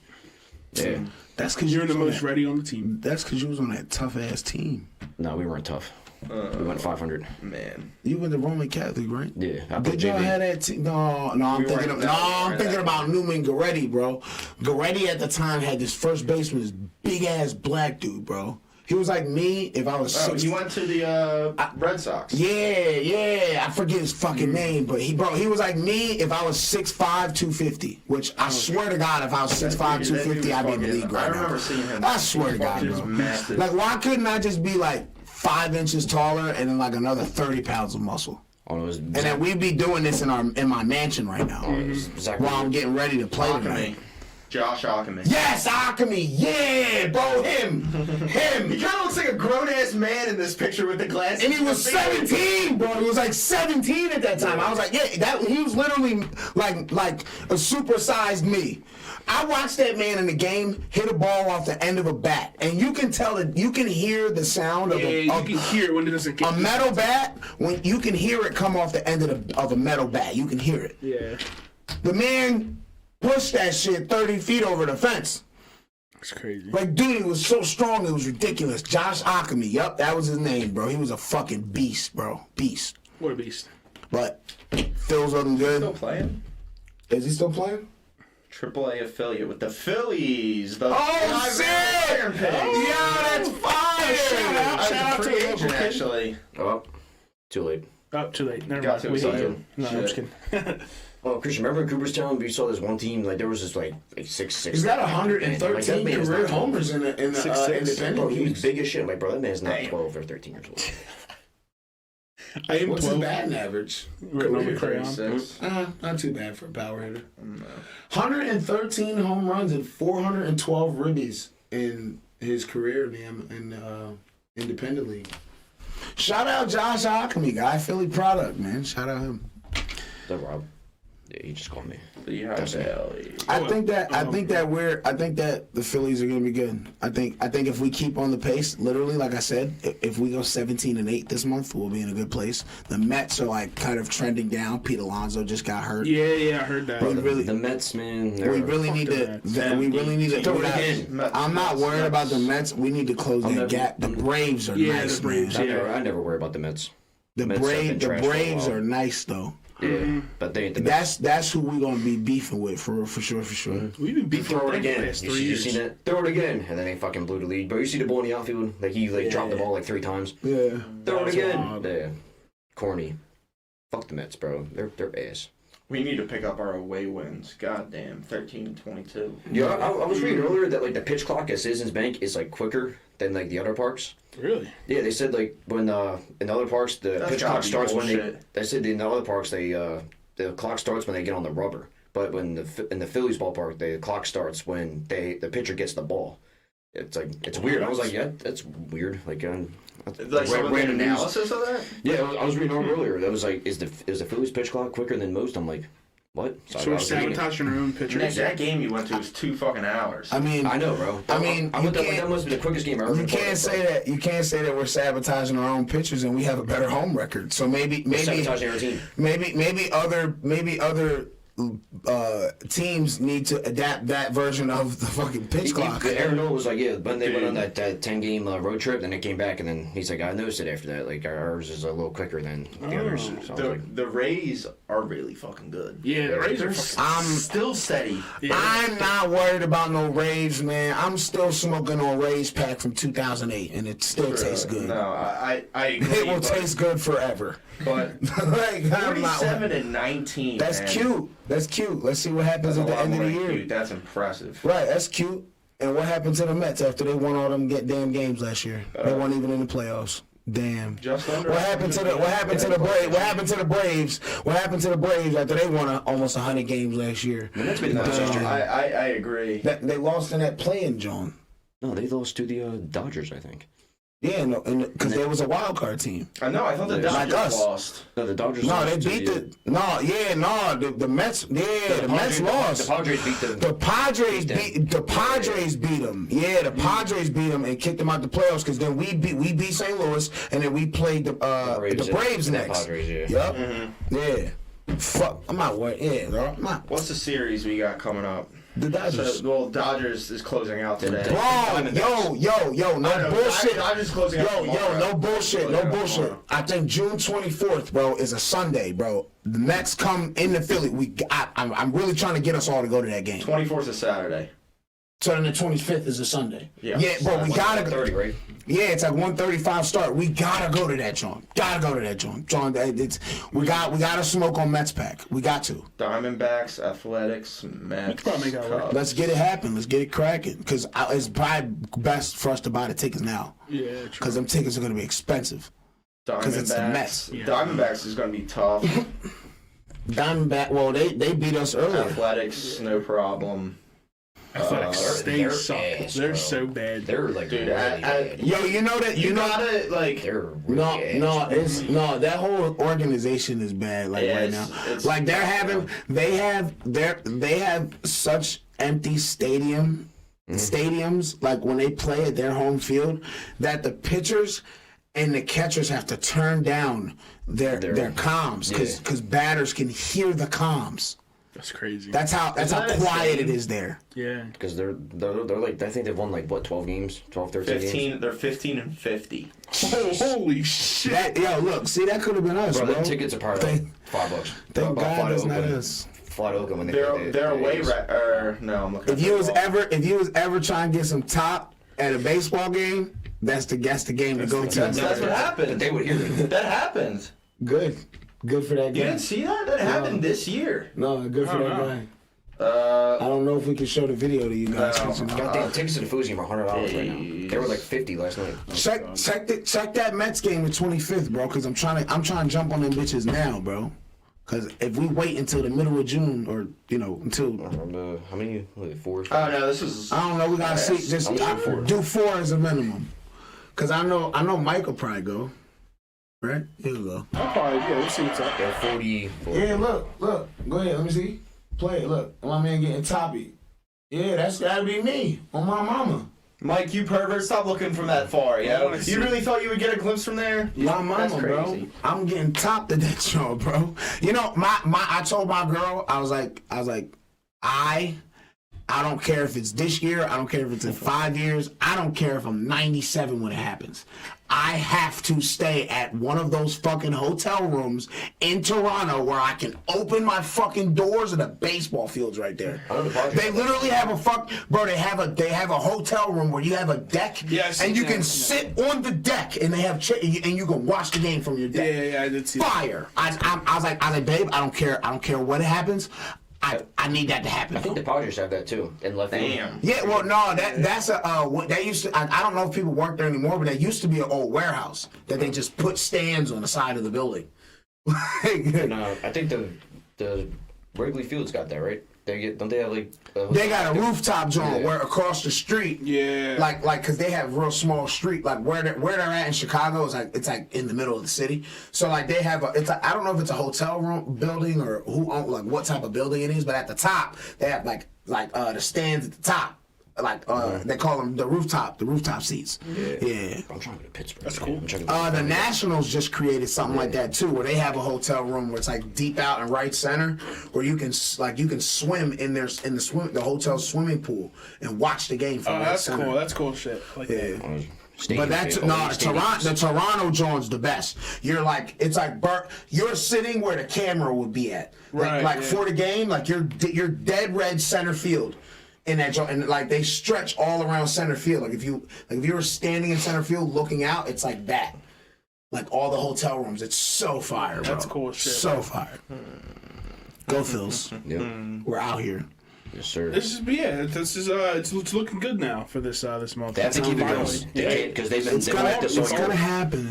Yeah. That's because you're the most ready on the team. That's because you was on that tough-ass team. No, we weren't tough. We went 500. Man, you were the Roman Catholic, right? Yeah. Did y'all have that team? No. I'm thinking about Newman Goretti, bro. Goretti at the time had this first baseman, this big ass black dude, bro. He was like me if I was 6. You went to the Red Sox. Yeah. I forget his fucking name, but he was like me if I was 6'5", 250. Which I swear to God, if I was 6'5", 250, I'd be in the league right now. I remember seeing him. I swear to God, bro. Like, why couldn't I just be like 5 inches taller and then like another 30 pounds of muscle? And then we'd be doing this in my mansion right now while I'm getting ready to play tonight. Josh Ackerman. Yes, Ackerman. Yeah, bro, him. He kind of looks like a grown-ass man in this picture with the glasses. And he was 17, bro. He was like 17 at that time. I was like, he was literally like a supersized me. I watched that man in the game hit a ball off the end of a bat, and you can tell it. You can hear the sound you can hear it when it doesn't. A metal bat, when you can hear it come off the end of a metal bat, you can hear it. Yeah. The man pushed that shit 30 feet over the fence. That's crazy. Like, dude, he was so strong, it was ridiculous. Josh Ackerman, yup, that was his name, bro. He was a fucking beast, bro. Beast. What a beast. But Phil's looking good. Still playing? Is he still playing? AAA affiliate with the Phillies. The shit! Iron Pigs. Yeah, that's fire! Shout out to free the local agent, kid. actually. Oh, too late. Oh, too late. Never Got mind. too We hate you. excited. No, I'm just kidding. Oh, Christian, remember in Cooperstown we saw this one team, like there was this like 6'6". He's got 113 Like, that man is career not tall. homers in the 6'6". independent. Bro, he was leagues. big as shit. I'm like, bro, that man's not Damn. 12 or 13 years old. I am What's his 12. batting average? Written on the crayon. 36. Not too bad for a power hitter. No. 113 home runs and 412 ribbies in his career in the independent league. Shout out Josh Alchemy, guy, Philly product, man. Shout out him. Is that Rob? Yeah, he just called me. The Valley. I think that the Phillies are gonna be good. I think if we keep on the pace, literally, like I said, if we go 17-8 this month, we'll be in a good place. The Mets are like kind of trending down. Pete Alonso just got hurt. Yeah, I heard that. Bro, really- The Mets, man. We really need to. Do it again. I'm not worried about the Mets. We need to close that gap. The Braves are nice, the Braves, man. yeah. I never worry about the Mets. The Mets have been Braves trash for a Braves while. are nice though. Yeah, but they ain't the Mets. That's who we're gonna be beefing with for sure. We've been beefing Throw it with them for again. the past 3 You years. seen that? Throw it again, and then they fucking blew the lead. But you see the ball in the outfield? Like he dropped the ball like 3 times. Yeah. Throw it That's again. wild. Yeah, corny. Fuck the Mets, bro. They're ass. We need to pick up our away wins. Goddamn, 13-22. Yeah, I was reading earlier that like the pitch clock at Citizens Bank is like quicker than like the other parks. Really? Yeah, they said like when in the other parks the That's pitch gotta clock be starts when bullshit. they said in the other parks the clock starts when they get on the rubber, but when in the Phillies ballpark the clock starts when the pitcher gets the ball. It's like it's weird. I was like, yeah, that's weird. Like Like random news. analysis of that? Yeah, I was reading on earlier. That was like, is the Phillies pitch clock quicker than most? I'm like, what? So I we're was reading it. sabotaging our own pitchers. That game you went to was 2 fucking hours. I mean, I know, bro. I mean, I you looked up, like, can't- that must be the quickest game I ever you been part can't of, say bro. that. You can't say that we're sabotaging our own pitchers and we have a better home record. So maybe Sabotaging our team. maybe other teams need to adapt that version of the fucking pitch clock. Aaron Nola was like, yeah, when they went on that 10-game road trip, then they came back, and then he's like, I noticed it after that. Like, ours is a little quicker than the others. So I was like, The Rays are really fucking good. Yeah, the Rays are fucking... Still steady. I'm not worried about no Rays, man. I'm still smoking on Rays pack from 2008, and it still tastes good. No, I agree. It will but, taste good forever. But Like, I'm not. 47-19. That's man. cute. That's cute. Let's see what happens That's at a the lot end of more the than year. cute. That's impressive. Right, that's cute. And what happened to the Mets after they won all them damn games last year? They weren't even in the playoffs. Damn. Just under. What happened to the Braves? What happened to the Braves after they won almost 100 games last year? I mean, that's been No, the last year. I agree. They lost in that play-in, John. No, they lost to the Dodgers, I think. Yeah, no, because there was a wild card team. I know. I thought the Like Dodgers us. lost. No, the Dodgers No, lost they to beat the Mets. Yeah, the Mets Padres- lost. The Padres beat them. The Padres beat them. Yeah, the Padres beat them and kicked them out the playoffs because then we beat St. Louis and then we played the Braves and the next. Padres, yeah. Yep. Mm-hmm. Yeah. Fuck. I'm not worried. Yeah, bro. I'm not. What's the series we got coming up? The Dodgers. So, Dodgers is closing out today. Bro, yo, no bullshit. Dodgers closing out tomorrow. No bullshit, no Closing out bullshit. tomorrow. I think June 24th, bro, is a Sunday, bro. The Mets come into Philly. I'm really trying to get us all to go to that game. 24th is Saturday. So then the 25th is a Sunday. Yeah. Bro, we gotta go. 30, right? Yeah, it's like 1:35 start. We gotta go to that, John. John, we gotta smoke on Mets pack. We got to. Diamondbacks, Athletics, Mets. probably make that work. Cubs. Let's get it happen. Let's get it cracking. Because it's probably best for us to buy the tickets now. Yeah, true. Because them tickets are gonna be expensive. 'Cause it's the Mets. Yeah. Diamondbacks is going to be tough. Diamondback. Well, they beat us earlier. Athletics, no problem. Athletics, they they're suck. ass, They're bro. so bad. They're like Dude, really I- bad. Yo, you know that You gotta, like... They're really No, that whole organization is bad. Like Yeah, right now, it's like they have such empty stadiums. Like when they play at their home field, that the pitchers and the catchers have to turn down their comms because batters can hear the comms. That's crazy. That's how that quiet insane? it is there. Yeah. Because they're like, I think they've won like, what, 12 games? 12, 13 games? 15. They're 15-50. Holy shit. Look, see, that could have been us, Bro, bro. them tickets are probably like $5. Thank About God $5 that's to not open. us. fly to Oakland when they're away. No, I'm looking. If you was ever trying to get some top at a baseball game, that's the game to go to. That's what happened. They would hear it. That happened. Good for that You guy. didn't see that? That happened this year. No, good for that guy. Uh, I don't know if we can show the video to you guys. Goddamn, tickets to the Phillies game are $100 right now. They were like $50 last night. Check that Mets game the 25th, bro. Because I'm trying to jump on them bitches now, bro. Because if we wait until the middle of June, or until How many? 4? oh no, this is. I don't know, we gotta see. Just do 4 as a minimum. Because I know Mike will probably go. Right? Here we go. I'll probably, we'll see what's up. Yeah, 40. Yeah, look. Go ahead, let me see. Play it, look. My man getting toppy. Yeah, that's gotta be me. On my mama. Mike, you pervert, stop looking from that far, yo. You really thought you would get a glimpse from there? My mama, bro. I'm getting topped at that show, bro. You know, I told my girl, I was like, I don't care if it's this year, I don't care if it's in 5 years, I don't care if I'm 97 when it happens. I have to stay at one of those fucking hotel rooms in Toronto where I can open my fucking doors of the baseball fields right there. They literally have they have a hotel room where you have a deck, and you can sit on the deck, and they have and you can watch the game from your deck. Yeah, I did see Fire. I was like, babe, I don't care what happens. I need that to happen. I think the Padres have that too in left field. Damn. Yeah, well, no, that's that used to. I don't know if people work there anymore, but that used to be an old warehouse that they just put stands on the side of the building. No, I think the Wrigley Field's got that, right? Don't they have like? They got a rooftop joint where across the street. Yeah. Like, cause they have real small street. Like where they're at in Chicago is it's like in the middle of the city. So like they have I don't know if it's a hotel room building or what type of building it is, but at the top they have like the stands at the top. Like they call them the rooftop seats. Yeah. I'm trying to go to Pittsburgh. That's cool. The Nationals just created something like that too, where they have a hotel room where it's like deep out in right center, where you can swim in the hotel swimming pool and watch the game from right center. Cool. That's cool shit. Like that. But the Toronto joint's the best. You're like, it's like you're sitting where the camera would be at. Like for the game, like you're dead red center field. In that joint, and like they stretch all around center field. Like if you were standing in center field looking out, it's like that. Like all the hotel rooms, it's so fire, bro. That's cool shit. So fire. Go Phils. Yep. We're out here. Yes, sir. This is it's looking good now for this month. They have to keep it going. They can't, because they've been It's gonna happen.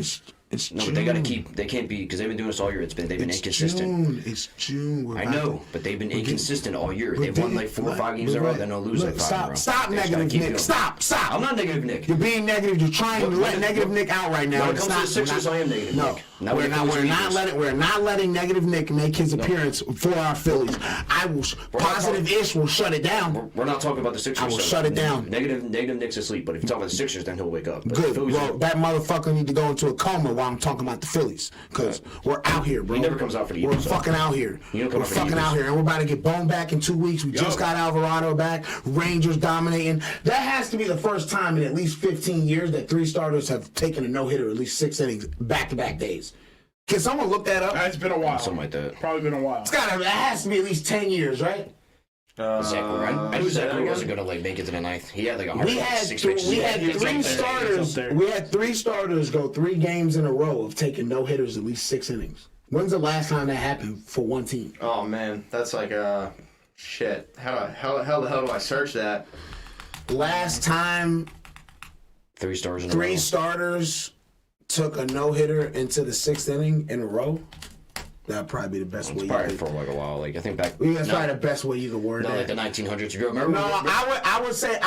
It's no, June. but they gotta keep. They can't be, because they've been doing this all year. They've been inconsistent. It's June. I know, but they've been inconsistent all year. They've won like 4 or 5 games in a row. Then they'll lose like 5 in a row. Stop, negative Nick. Stop. I'm not negative Nick. You're being negative. You're trying to let negative Nick out right now. When it comes to the Sixers, I am negative Nick. No, we're not letting negative Nick make his appearance for our Phillies. Positive-ish will shut it down. We're not talking about the Sixers. I will shut it down. Negative Nick's asleep, but if you talk about the Sixers, then he'll wake up. But good. Well, that motherfucker need to go into a coma while I'm talking about the Phillies, because we're out here, bro. He never comes out for the Eagles. We're fucking out here. We're fucking out here, and we're about to get Bone back in 2 weeks. We just got Alvarado back. Rangers dominating. That has to be the first time in at least 15 years that 3 starters have taken a no-hitter at least 6 innings back-to-back days. Can someone look that up? It's been a while. Something like that. Probably been a while. That has to be at least 10 years, right? I knew Zachary wasn't gonna make it to the 9th. He had like 106 pitches. We had 3 starters. We had 3 starters go 3 games in a row of taking no hitters at least 6 innings. When's the last time that happened for one team? Oh man, that's like shit. How the hell do I search that? Last time 3 stars in a row. 3 starters took a no hitter into the 6th inning in a row. That'd probably be the best way. Probably for like a while. Like I think back. That's probably the best way you could word that. Like the 1900s. You remember? No, I would say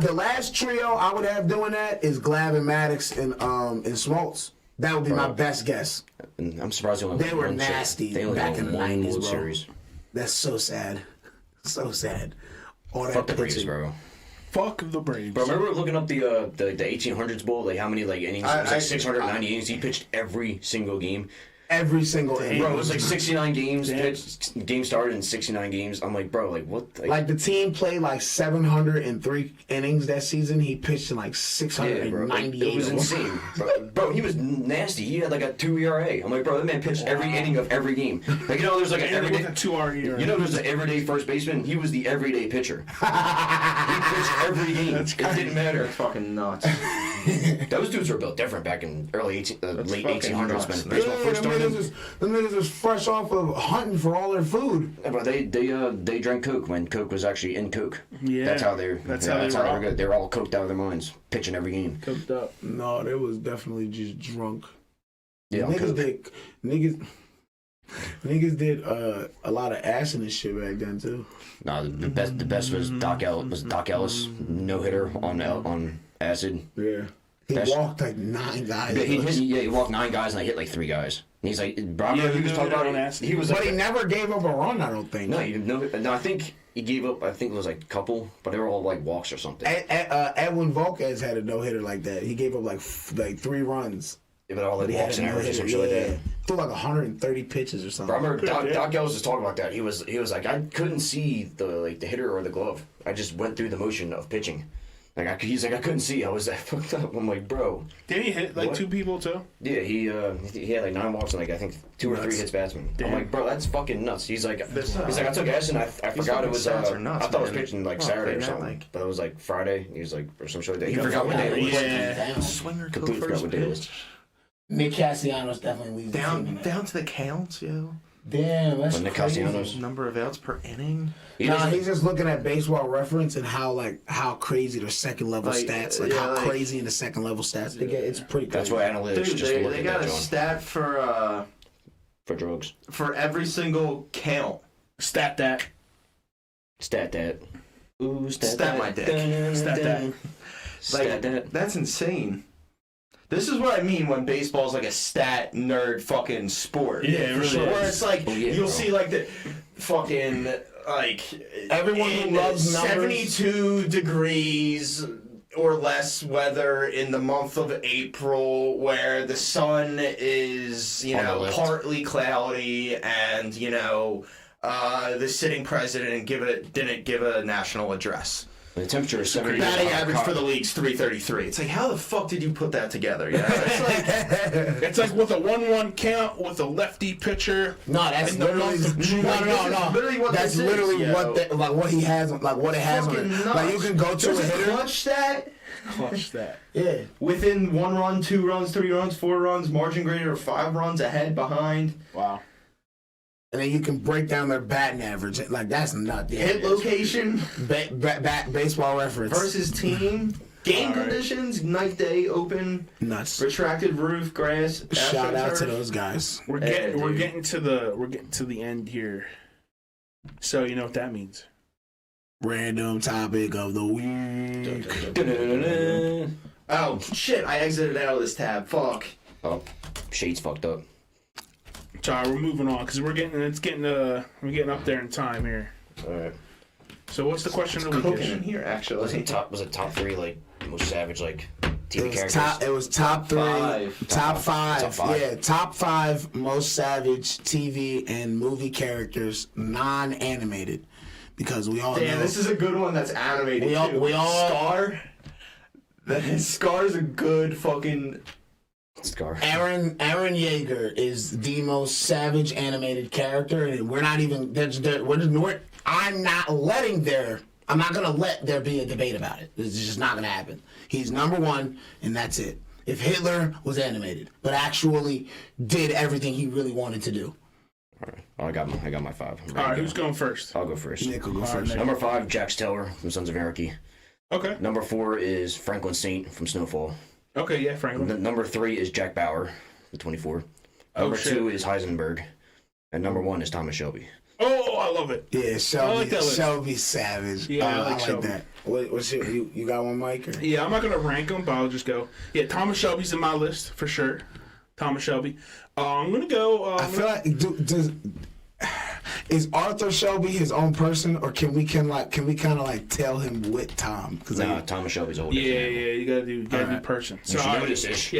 the last trio I would have doing that is Glav and Maddox and Smoltz. That would be my best guess. And I'm surprised they were nasty back in the 90s, bro. Series. That's so sad. So sad. All that Fuck the Braves, bro. Fuck the Braves. Bro, remember looking up the 1800s Bowl, like how many like innings? It was like 690 innings. He pitched every single game. every single inning. Bro, it was like 69 games. Game started in 69 games. I'm like, bro, like what? Like the team played like 703 innings that season. He pitched in like 698. It was insane. Bro, he was nasty. He had like a 2 ERA. I'm like, bro, that man pitched every inning of every game. Like, you know, there's like an everyday 2 ERA. You know, there's an everyday first baseman. He was the everyday pitcher. He pitched every game. It didn't matter. That's fucking nuts. Those dudes were built different back in late 1800s. nuts. When baseball first started. The niggas was fresh off of hunting for all their food. Yeah, but they drank Coke when Coke was actually in Coke. Yeah, that's how they were good. They were all coked out of their minds, pitching every game. Coked up. No, they was definitely just drunk. Yeah, niggas did a lot of acid and shit back then too. No, the best was Doc Ellis, no hitter on acid. Yeah. He walked like 9 guys. He walked 9 guys and I hit like 3 guys. And he's like, Bravo, he was talking about acid. He was but like, he never gave up a run, I don't think. No, I think he gave up. I think it was like a couple, but they were all like walks or something. Edwin Volquez had a no hitter like that. He gave up like 3 runs. Yeah, but all like walks and errors or some shit like that. Threw like 130 pitches or something. I remember Doc Ellis was talking about that. He was like, I couldn't see the hitter or the glove. I just went through the motion of pitching. He's like, I couldn't see. I was that fucked up. I'm like, bro. Did he hit like what? 2 people too? Yeah, he had like 9 walks and like I think 2 or 3 hits batsmen. Damn. I'm like, bro, that's fucking nuts. He's like, I took acid and I forgot it was. I thought I was pitching like Saturday or something, but it was like Friday. He was like, or some shit like that. He forgot what day it was. Yeah. Swinger Completely forgot what day it was. Nick Castellanos definitely leads down to the counts, yo. Damn, that's Nick crazy. Castellanos. Number of outs per inning. He's just looking at Baseball Reference and how crazy their second level stats, how crazy in the second level stats they get. It's pretty crazy. That's why analytics Dude, just look they at got that, a John. stat for drugs. for every single count. Stat that. Ooh, Stat my dick. Stat that. Stat that. That's insane. This is what I mean when baseball's like a stat nerd fucking sport. Yeah, it really Where is. it's like you'll see like the fucking like everyone who loves numbers. 72 degrees or less weather in the month of April where the sun is, partly cloudy and, the sitting president didn't give a national address. The temperature is 70. Batting average for the league's 333. It's like, how the fuck did you put that together? It's like with a 1-1 count with a lefty pitcher. No, that's literally literally what that's this literally is, what he has, like what it has on it. Like you can go to There's a hitter. Clutch stat. Clutch that. Yeah. Within 1 run, 2 runs, 3 runs, 4 runs, margin greater of 5 runs, ahead, behind. Wow. And then you can break down their batting average. Like, that's not the hit location. Baseball Reference. Versus team. Game conditions, night, day, open. Nuts. Retracted roof, grass. Shout out to those guys. We're getting to the end here. So you know what that means. Random topic of the week. Oh, shit. I exited out of this tab. Fuck. Oh, Shade's fucked up. Sorry, we're moving on because we're getting up there in time here. All right. So what's the question of the week? Cooking in here, actually. Was it top 3 like most savage like TV characters? It was top 3, top 5. Top 5. Yeah, top 5 most savage TV and movie characters, non-animated, because we all know. This is a good one that's animated. We all Scar. Scar's a good fucking. Aaron Yeager is the most savage animated character, and we're not even. I'm not gonna let there be a debate about it. It's just not gonna happen. He's number 1, and that's it. If Hitler was animated, but actually did everything he really wanted to do. All right. Oh, I got my 5. All right, who's going first? I'll go first. Nick will go first. Number 5, Jax Teller from Sons of Anarchy. Okay. Number 4 is Franklin Saint from Snowfall. Okay, yeah, Franklin. Number 3 is Jack Bauer, the 24. Number 2 is Heisenberg, and number 1 is Thomas Shelby. Oh, I love it. Yeah, Shelby savage. Yeah, I like Shelby. That. What's you got one, Mike? Or? Yeah, I'm not gonna rank them, but I'll just go. Yeah, Thomas Shelby's in my list for sure. Thomas Shelby. I'm gonna go. I feel like Is Arthur Shelby his own person, or can we kind of like tell him with Tom? Nah, Thomas Shelby's older. You gotta do person. So Thomas Shelby's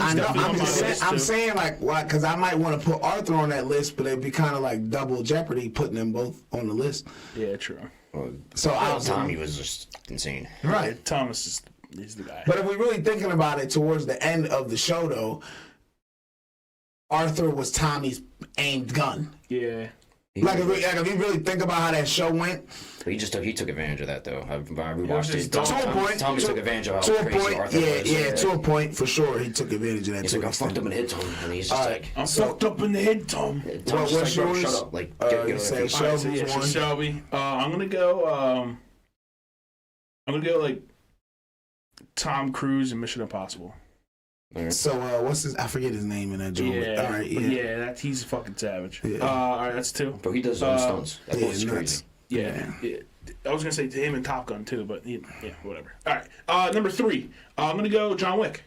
I know. definitely on my list. I'm saying like why? Because I might want to put Arthur on that list, but it'd be kind of like double jeopardy putting them both on the list. Yeah, true. So Tommy was just insane. Right. Yeah, Thomas he's the guy. But if we're really thinking about it, towards the end of the show, though, Arthur was Tommy's aimed gun. Yeah. Like if you really think about how that show went, He took advantage of that though. I rewatched it. to a point. Tommy took advantage of how to a crazy point, Arthur was. yeah, to a point for sure. He took advantage of that. He's to like, an I'm fucked extent. up in the head, Tom, and he's just like, I'm fucked up in the head, Tom. Tom's what's just like, bro, yours? shut up. Like, You say Shelby's one. Shelby. I'm gonna go. Like Tom Cruise in Mission Impossible. So what's his? I forget his name in that joint. Yeah. All right. Yeah. He's fucking savage. Yeah. All right, that's 2. Bro, he does his own stunts. That was nuts. crazy. Yeah. I was gonna say him and Top Gun too, but yeah, whatever. All right. Number 3. I'm gonna go John Wick.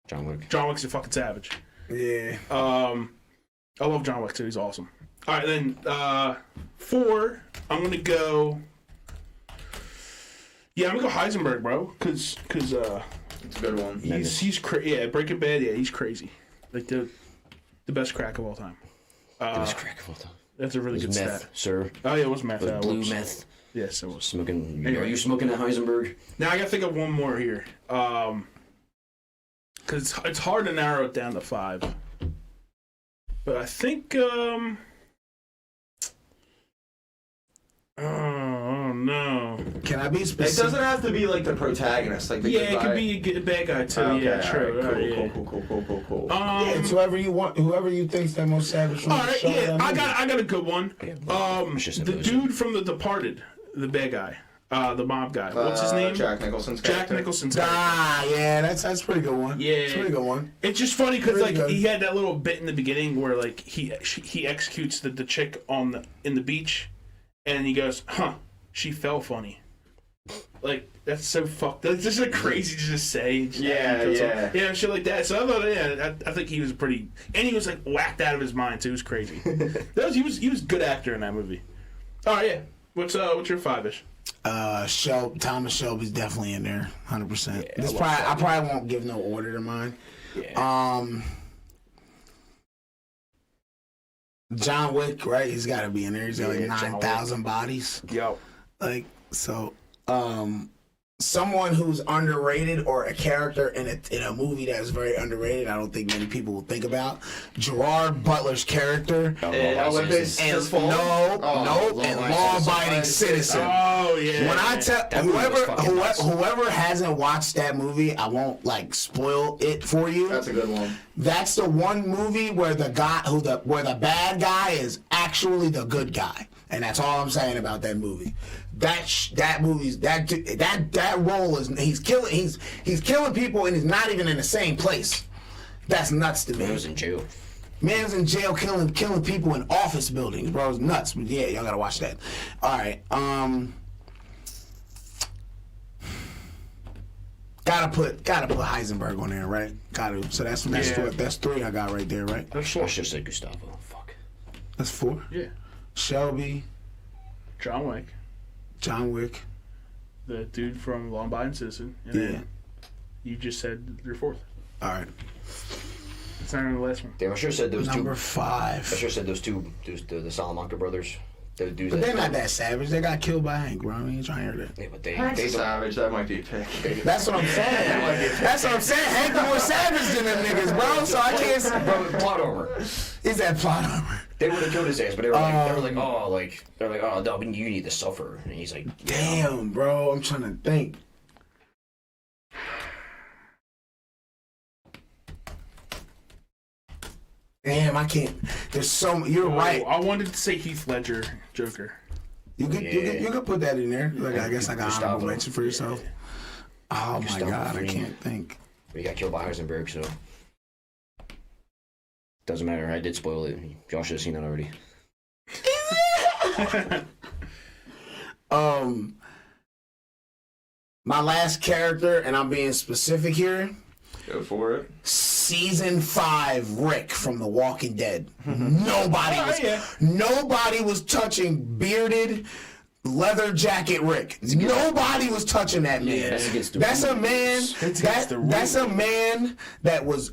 John Wick. John Wick's a fucking savage. Yeah. I love John Wick too. He's awesome. All right, then 4. I'm gonna go. Yeah, I'm gonna go Heisenberg, bro, because It's a good one. he's Breaking Bad. Yeah, he's crazy. Like the best crack of all time. It was crack of all time. That's a really It good was meth, stat. sir. Oh yeah, it was meth. It was blue whoops. meth. Yes, it was. Smoking. Anyway. Are you smoking at Heisenberg? Now I gotta think of one more here, because it's hard to narrow it down to 5. But I think oh no. Can I be It specific? doesn't have to be like the protagonist, like the Yeah, good it guy. could be a good bad guy too. Okay, Yeah, true. all right, Yeah. cool. Yeah, it's whoever you want, whoever you think's that most savage. From All the right, show, yeah, that I movie. got a good one. just The losing. dude from The Departed, the bad guy, the mob guy. What's his name? Jack Nicholson's Jack character. Nicholson's character. Ah, yeah, that's a pretty good one. Yeah. It's a pretty good one. It's just funny because Really like good. he had that little bit in the beginning where like he executes the chick in the beach, and he goes, "Huh, she fell funny." Like that's so fucked. That's just like crazy to just say. Yeah, shit like that. So I thought, I think he was pretty, and he was like whacked out of his mind too. It was crazy. He was a good actor in that movie. All right, yeah. What's your 5-ish? Thomas Shelby's definitely in there, 100%. Yeah, I probably won't give no order to mine. Yeah. John Wick, right? He's got to be in there. He's got like Yeah, John 9,000 bodies. Yo. Like so, someone who's underrated or a character in a movie that's very underrated. I don't think many people will think about Gerard Butler's character. Olympus And Has Fallen? law-abiding citizen. Oh yeah. When I tell That movie was fucking nuts. whoever hasn't watched that movie, I won't like spoil it for you. That's a good one. That's the one movie where the bad guy is actually the good guy, and that's all I'm saying about that movie. That movie's that role is he's killing people and he's not even in the same place. That's nuts to me. He was in jail. Man's in jail killing people in office buildings, bro. It's nuts. But yeah, y'all gotta watch that. All right. Gotta put Heisenberg on there, right? Gotta. So that's four. That's 3 I got right there, right? I should have said Gustavo. Fuck. That's 4. Yeah. Shelby, John Wick, John Wick. the dude from Law Abiding Citizen, and then you just said your 4th. All right. It's not even the last one. Damn, I should have said those Number two. 5. I should have said those two. The Salamanca brothers. The dudes. But they're not that savage. They got killed by Hank, bro. I ain't trying to hear that. Yeah, but they Hank's don't. savage. That might be a pick. That's what I'm saying. That's what I'm saying. Hank more savage than them niggas, bro. So I can't say. Bro, plot armor. Is that plot armor? They would have killed his ass, but they're like, oh, no, but you need to suffer. And he's like, Damn, bro. I'm trying to think. Damn, I can't. There's so. You're right. I wanted to say Heath Ledger, Joker. You could put that in there. Like I guess I got an Gustavo. honorable mention for yourself. Oh my Gustavo god, I Fring. can't think. But he got killed by Heisenberg, so doesn't matter. I did spoil it. Y'all should have seen that already. My last character, and I'm being specific here. Go for it. Season 5 Rick from The Walking Dead. Nobody was touching bearded leather jacket Rick. Nobody was touching that man. Yeah. That's a man. That's a man that was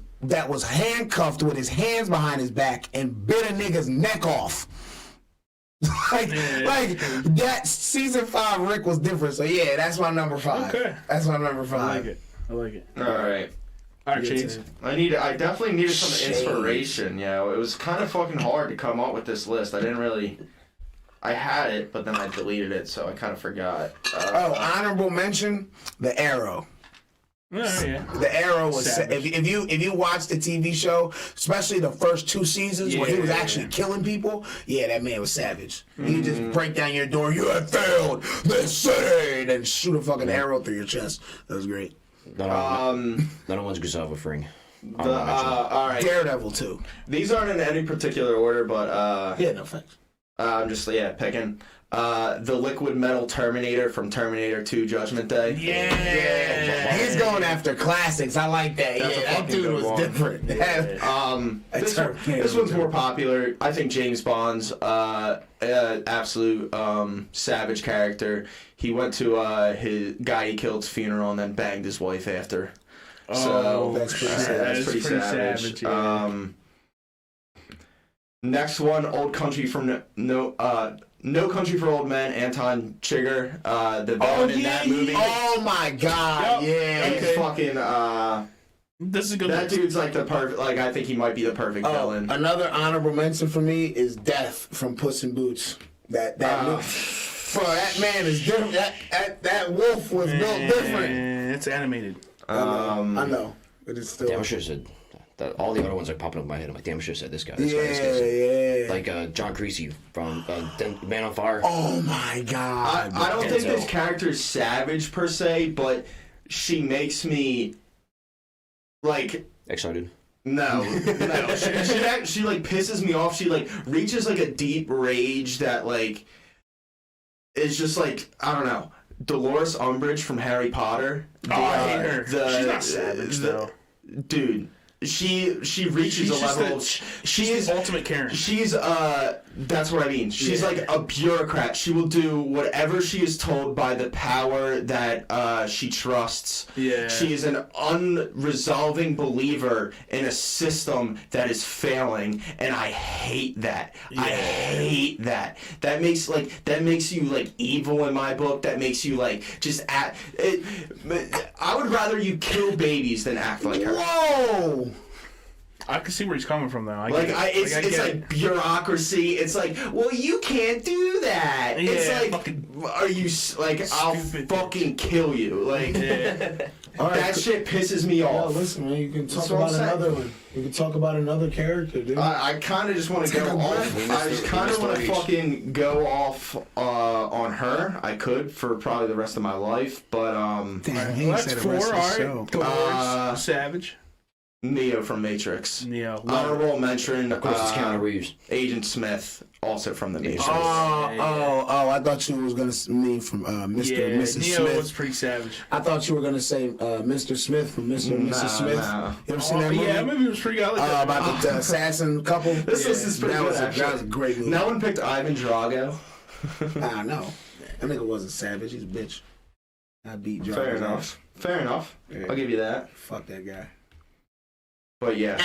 handcuffed with his hands behind his back and bit a nigga's neck off. like that Season 5 Rick was different. So yeah, that's my number 5. Okay. That's my number 5. I like it. All right. All right, Shades. I definitely needed some inspiration. It was kind of fucking hard to come up with this list. I had it, but then I deleted it, so I kind of forgot. Honorable mention: The Arrow. Yeah. The Arrow was if you watch the TV show, especially the first 2 seasons where he was actually killing people, that man was savage. He just break down your door, you have failed this city, and shoot a fucking arrow through your chest. That was great. None of one's Gustavo Fring. All right. Daredevil too. These aren't in any particular order, but no thanks. I'm just picking. The liquid metal Terminator from Terminator 2 Judgment Day. Yeah. He's going after classics. I like that. That dude was different. This one's more popular. I think James Bond's absolute savage character. He went to his guy he killed's funeral and then banged his wife after. So that's pretty savage. Next one, Old Country from No Country for Old Men, Anton Chigurh, the villain in that movie. Oh my god, He's fucking, this is a good that dude's like the perfect, I think he might be the perfect villain. Another honorable mention for me is Death from Puss in Boots. That man is different. That wolf was built different. It's animated. I know. But it's still. Damn, I should have said that. All the other ones are popping up in my head. I'm like, damn, I should have said this guy. This guy. Like John Creasy from Man on Fire. Oh my god. I don't think this character is savage per se, but she makes me excited. No. She pisses me off. She reaches a deep rage that is just I don't know. Dolores Umbridge from Harry Potter. I hate her. She's not savage though. Dude, she reaches a level. She's the ultimate Karen. She's that's what I mean. She's a bureaucrat. She will do whatever she is told by the power that she trusts. Yeah. She is an unresolving believer in a system that is failing, and I hate that. Yeah. I hate that. That makes you evil in my book. That makes you just act. I would rather you kill babies than act like her. Whoa. I can see where he's coming from, though. It's bureaucracy. It's well, you can't do that. Yeah, are you I'll fucking kill you. That shit pisses me off. Yeah, listen, man, you can talk about another one. You can talk about another character, dude. I kind of just want to go off. I just kind of want to fucking go off on her. I could for probably the rest of my life, but Damn, that's 4. All right, Savage. Neo from Matrix. Neo. Honorable mention. Of course, it's Keanu Reeves. Agent Smith, also from the Matrix. I thought you was gonna mean from Mr. and Mrs. Neo Smith. was pretty savage. I thought you were gonna say Mr. Smith from Mr. and Mrs. Smith. You ever seen that movie? Yeah, maybe it was pretty good. About the assassin couple. This is pretty good. That was a great movie. No one picked Ivan Drago. I know. That nigga wasn't savage. He's a bitch. I beat Drago. Fair enough. Yeah. I'll give you that. Fuck that guy. But yeah.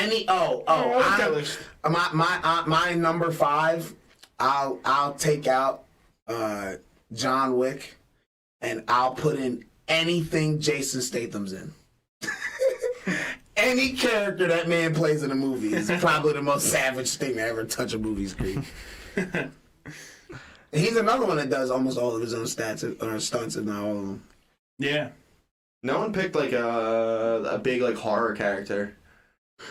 My number 5. I'll take out John Wick, and I'll put in anything Jason Statham's in. Any character that man plays in a movie is probably the most savage thing to ever touch a movie screen. He's another one that does almost all of his own stunts, if not all of them. Yeah. No one picked a big horror character.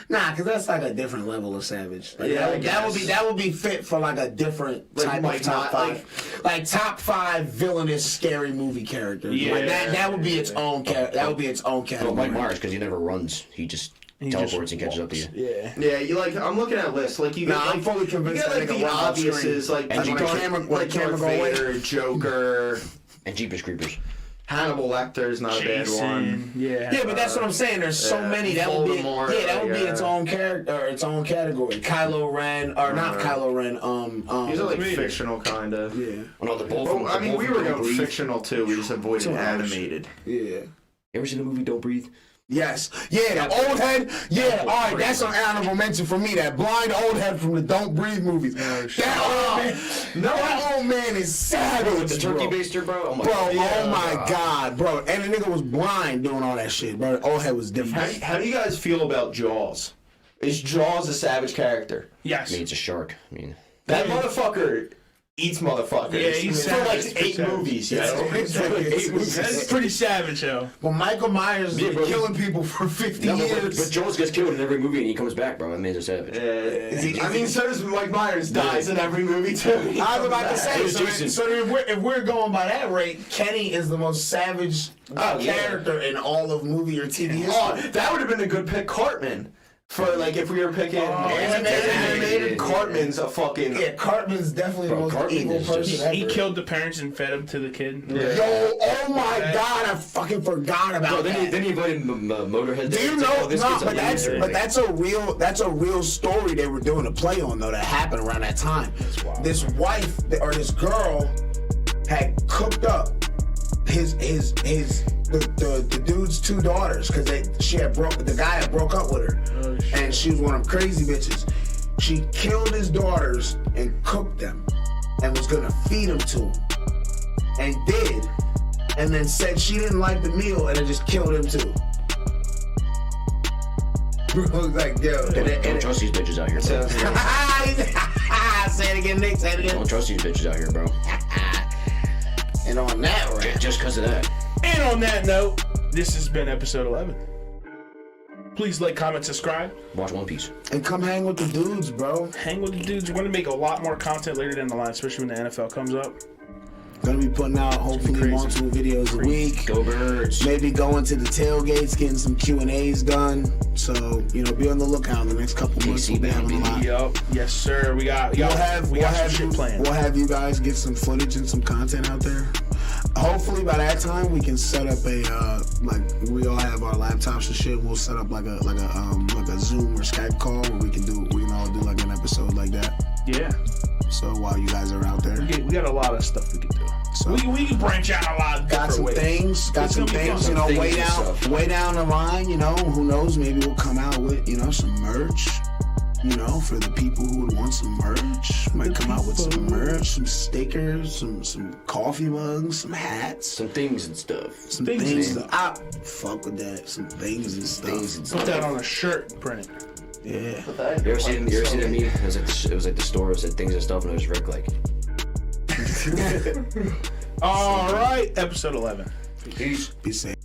Nah, because that's a different level of savage. That would be fit for a different type of top 5. Top 5 villainous scary movie characters. Yeah. That would be its own character. That would be its own category. Mike Myers, because he never runs. He just teleports and catches up to you. Yeah. Yeah, I'm looking at lists. I'm fully convinced you get the obvious is Darth Vader, Joker, And Jeepers Creepers. Hannibal Lecter is not a bad one. Yeah, but that's what I'm saying. There's so many that would be its own character or its own category. Kylo Ren or not Kylo Ren. These are like fictional kind of. Yeah. Well, no, we were going fictional too. We just avoided animated. Yeah. You ever seen the movie Don't Breathe? Yes. Yeah, the old head. Yeah, all right, that's an honorable mention for me. That blind old head from the Don't Breathe movies. That old man is savage. The turkey baster, bro. Oh my God. Oh my God, bro. And the nigga was blind doing all that shit, bro. The old head was different. How do you guys feel about Jaws? Is Jaws a savage character? Yes. I mean, it's a shark. I mean, that motherfucker eats motherfuckers. Yeah, he's for like 8 movies. That's pretty savage, though. Well, Michael Myers is killing people for 50 years. But Jaws gets killed in every movie and he comes back, bro. That man's a savage. I mean, so does Mike Myers dies in every movie too. I was about to say. So if we're going by that rate, Kenny is the most savage character in all of movie or TV history. Oh, that would have been a good pick, Cartman. For like if we were picking animated, Cartman's a fucking Cartman's definitely the most evil person ever. He killed the parents and fed them to the kid. Yeah. Yo, oh my God, I fucking forgot about that. Then he invited Motorhead. Do you know? No, but that's a real story they were doing a play on though that happened around that time. This wife or this girl had cooked up the dude's 2 daughters because the guy had broke up with her, and she was one of them crazy bitches. She killed his daughters and cooked them, and was gonna feed them to him, and did, and then said she didn't like the meal and then just killed him too. Bro was like, yo, don't trust these bitches out here, bro. Say it again, Nick. Say it again. Don't trust these bitches out here, bro. And on that rant, just because of that. And on that note, this has been episode 11. Please like, comment, subscribe. Watch One Piece. And come hang with the dudes, bro. Hang with the dudes. We're going to make a lot more content later down the line, especially when the NFL comes up. Gonna be putting out hopefully 1-2 videos a week. Go Birds. Maybe going to the tailgates, getting some Q&As done. So, be on the lookout in the next couple months. We'll be having a lot. Yup. Yes, sir. We got some shit planned. We'll have you guys get some footage and some content out there. Hopefully by that time we can set up a like we all have our laptops and shit. We'll set up like a Zoom or Skype call where we can all do like an episode like that. Yeah. So while you guys are out there, we got a lot of stuff we can do. So we can branch out a lot of different ways. Got some things, way down the line, who knows, maybe we'll come out with, some merch, for the people who would want some merch. Might come out with some merch, some stickers, some coffee mugs, some hats. Some things and stuff. Some things and stuff. I fuck with that. Some things and stuff. Put that on a shirt and print. Yeah. You ever seen that meme? It was like the store said things and stuff, and it was Rick like. All right, episode 11. Peace. Be safe.